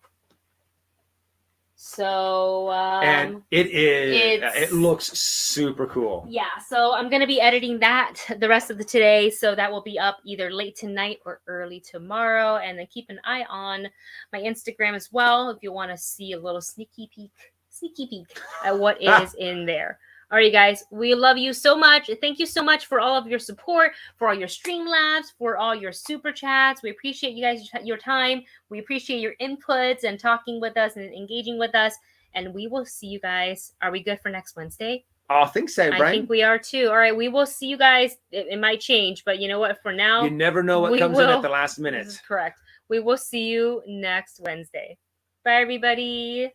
So and it looks super cool. Yeah, so I'm going to be editing that the rest of the today, so that will be up either late tonight or early tomorrow. And then keep an eye on my Instagram as well if you want to see a little sneaky peek sneaky peek at what is in there. All right, guys, we love you so much. Thank you so much for all of your support, for all your Streamlabs, for all your super chats. We appreciate you guys, your time. We appreciate your inputs and talking with us and engaging with us. And we will see you guys. Are we good for next Wednesday? I think so, Brian. I think we are too. All right, we will see you guys. It might change, but you know what? For now, you never know what comes in at the last minute. This is correct. We will see you next Wednesday. Bye, everybody.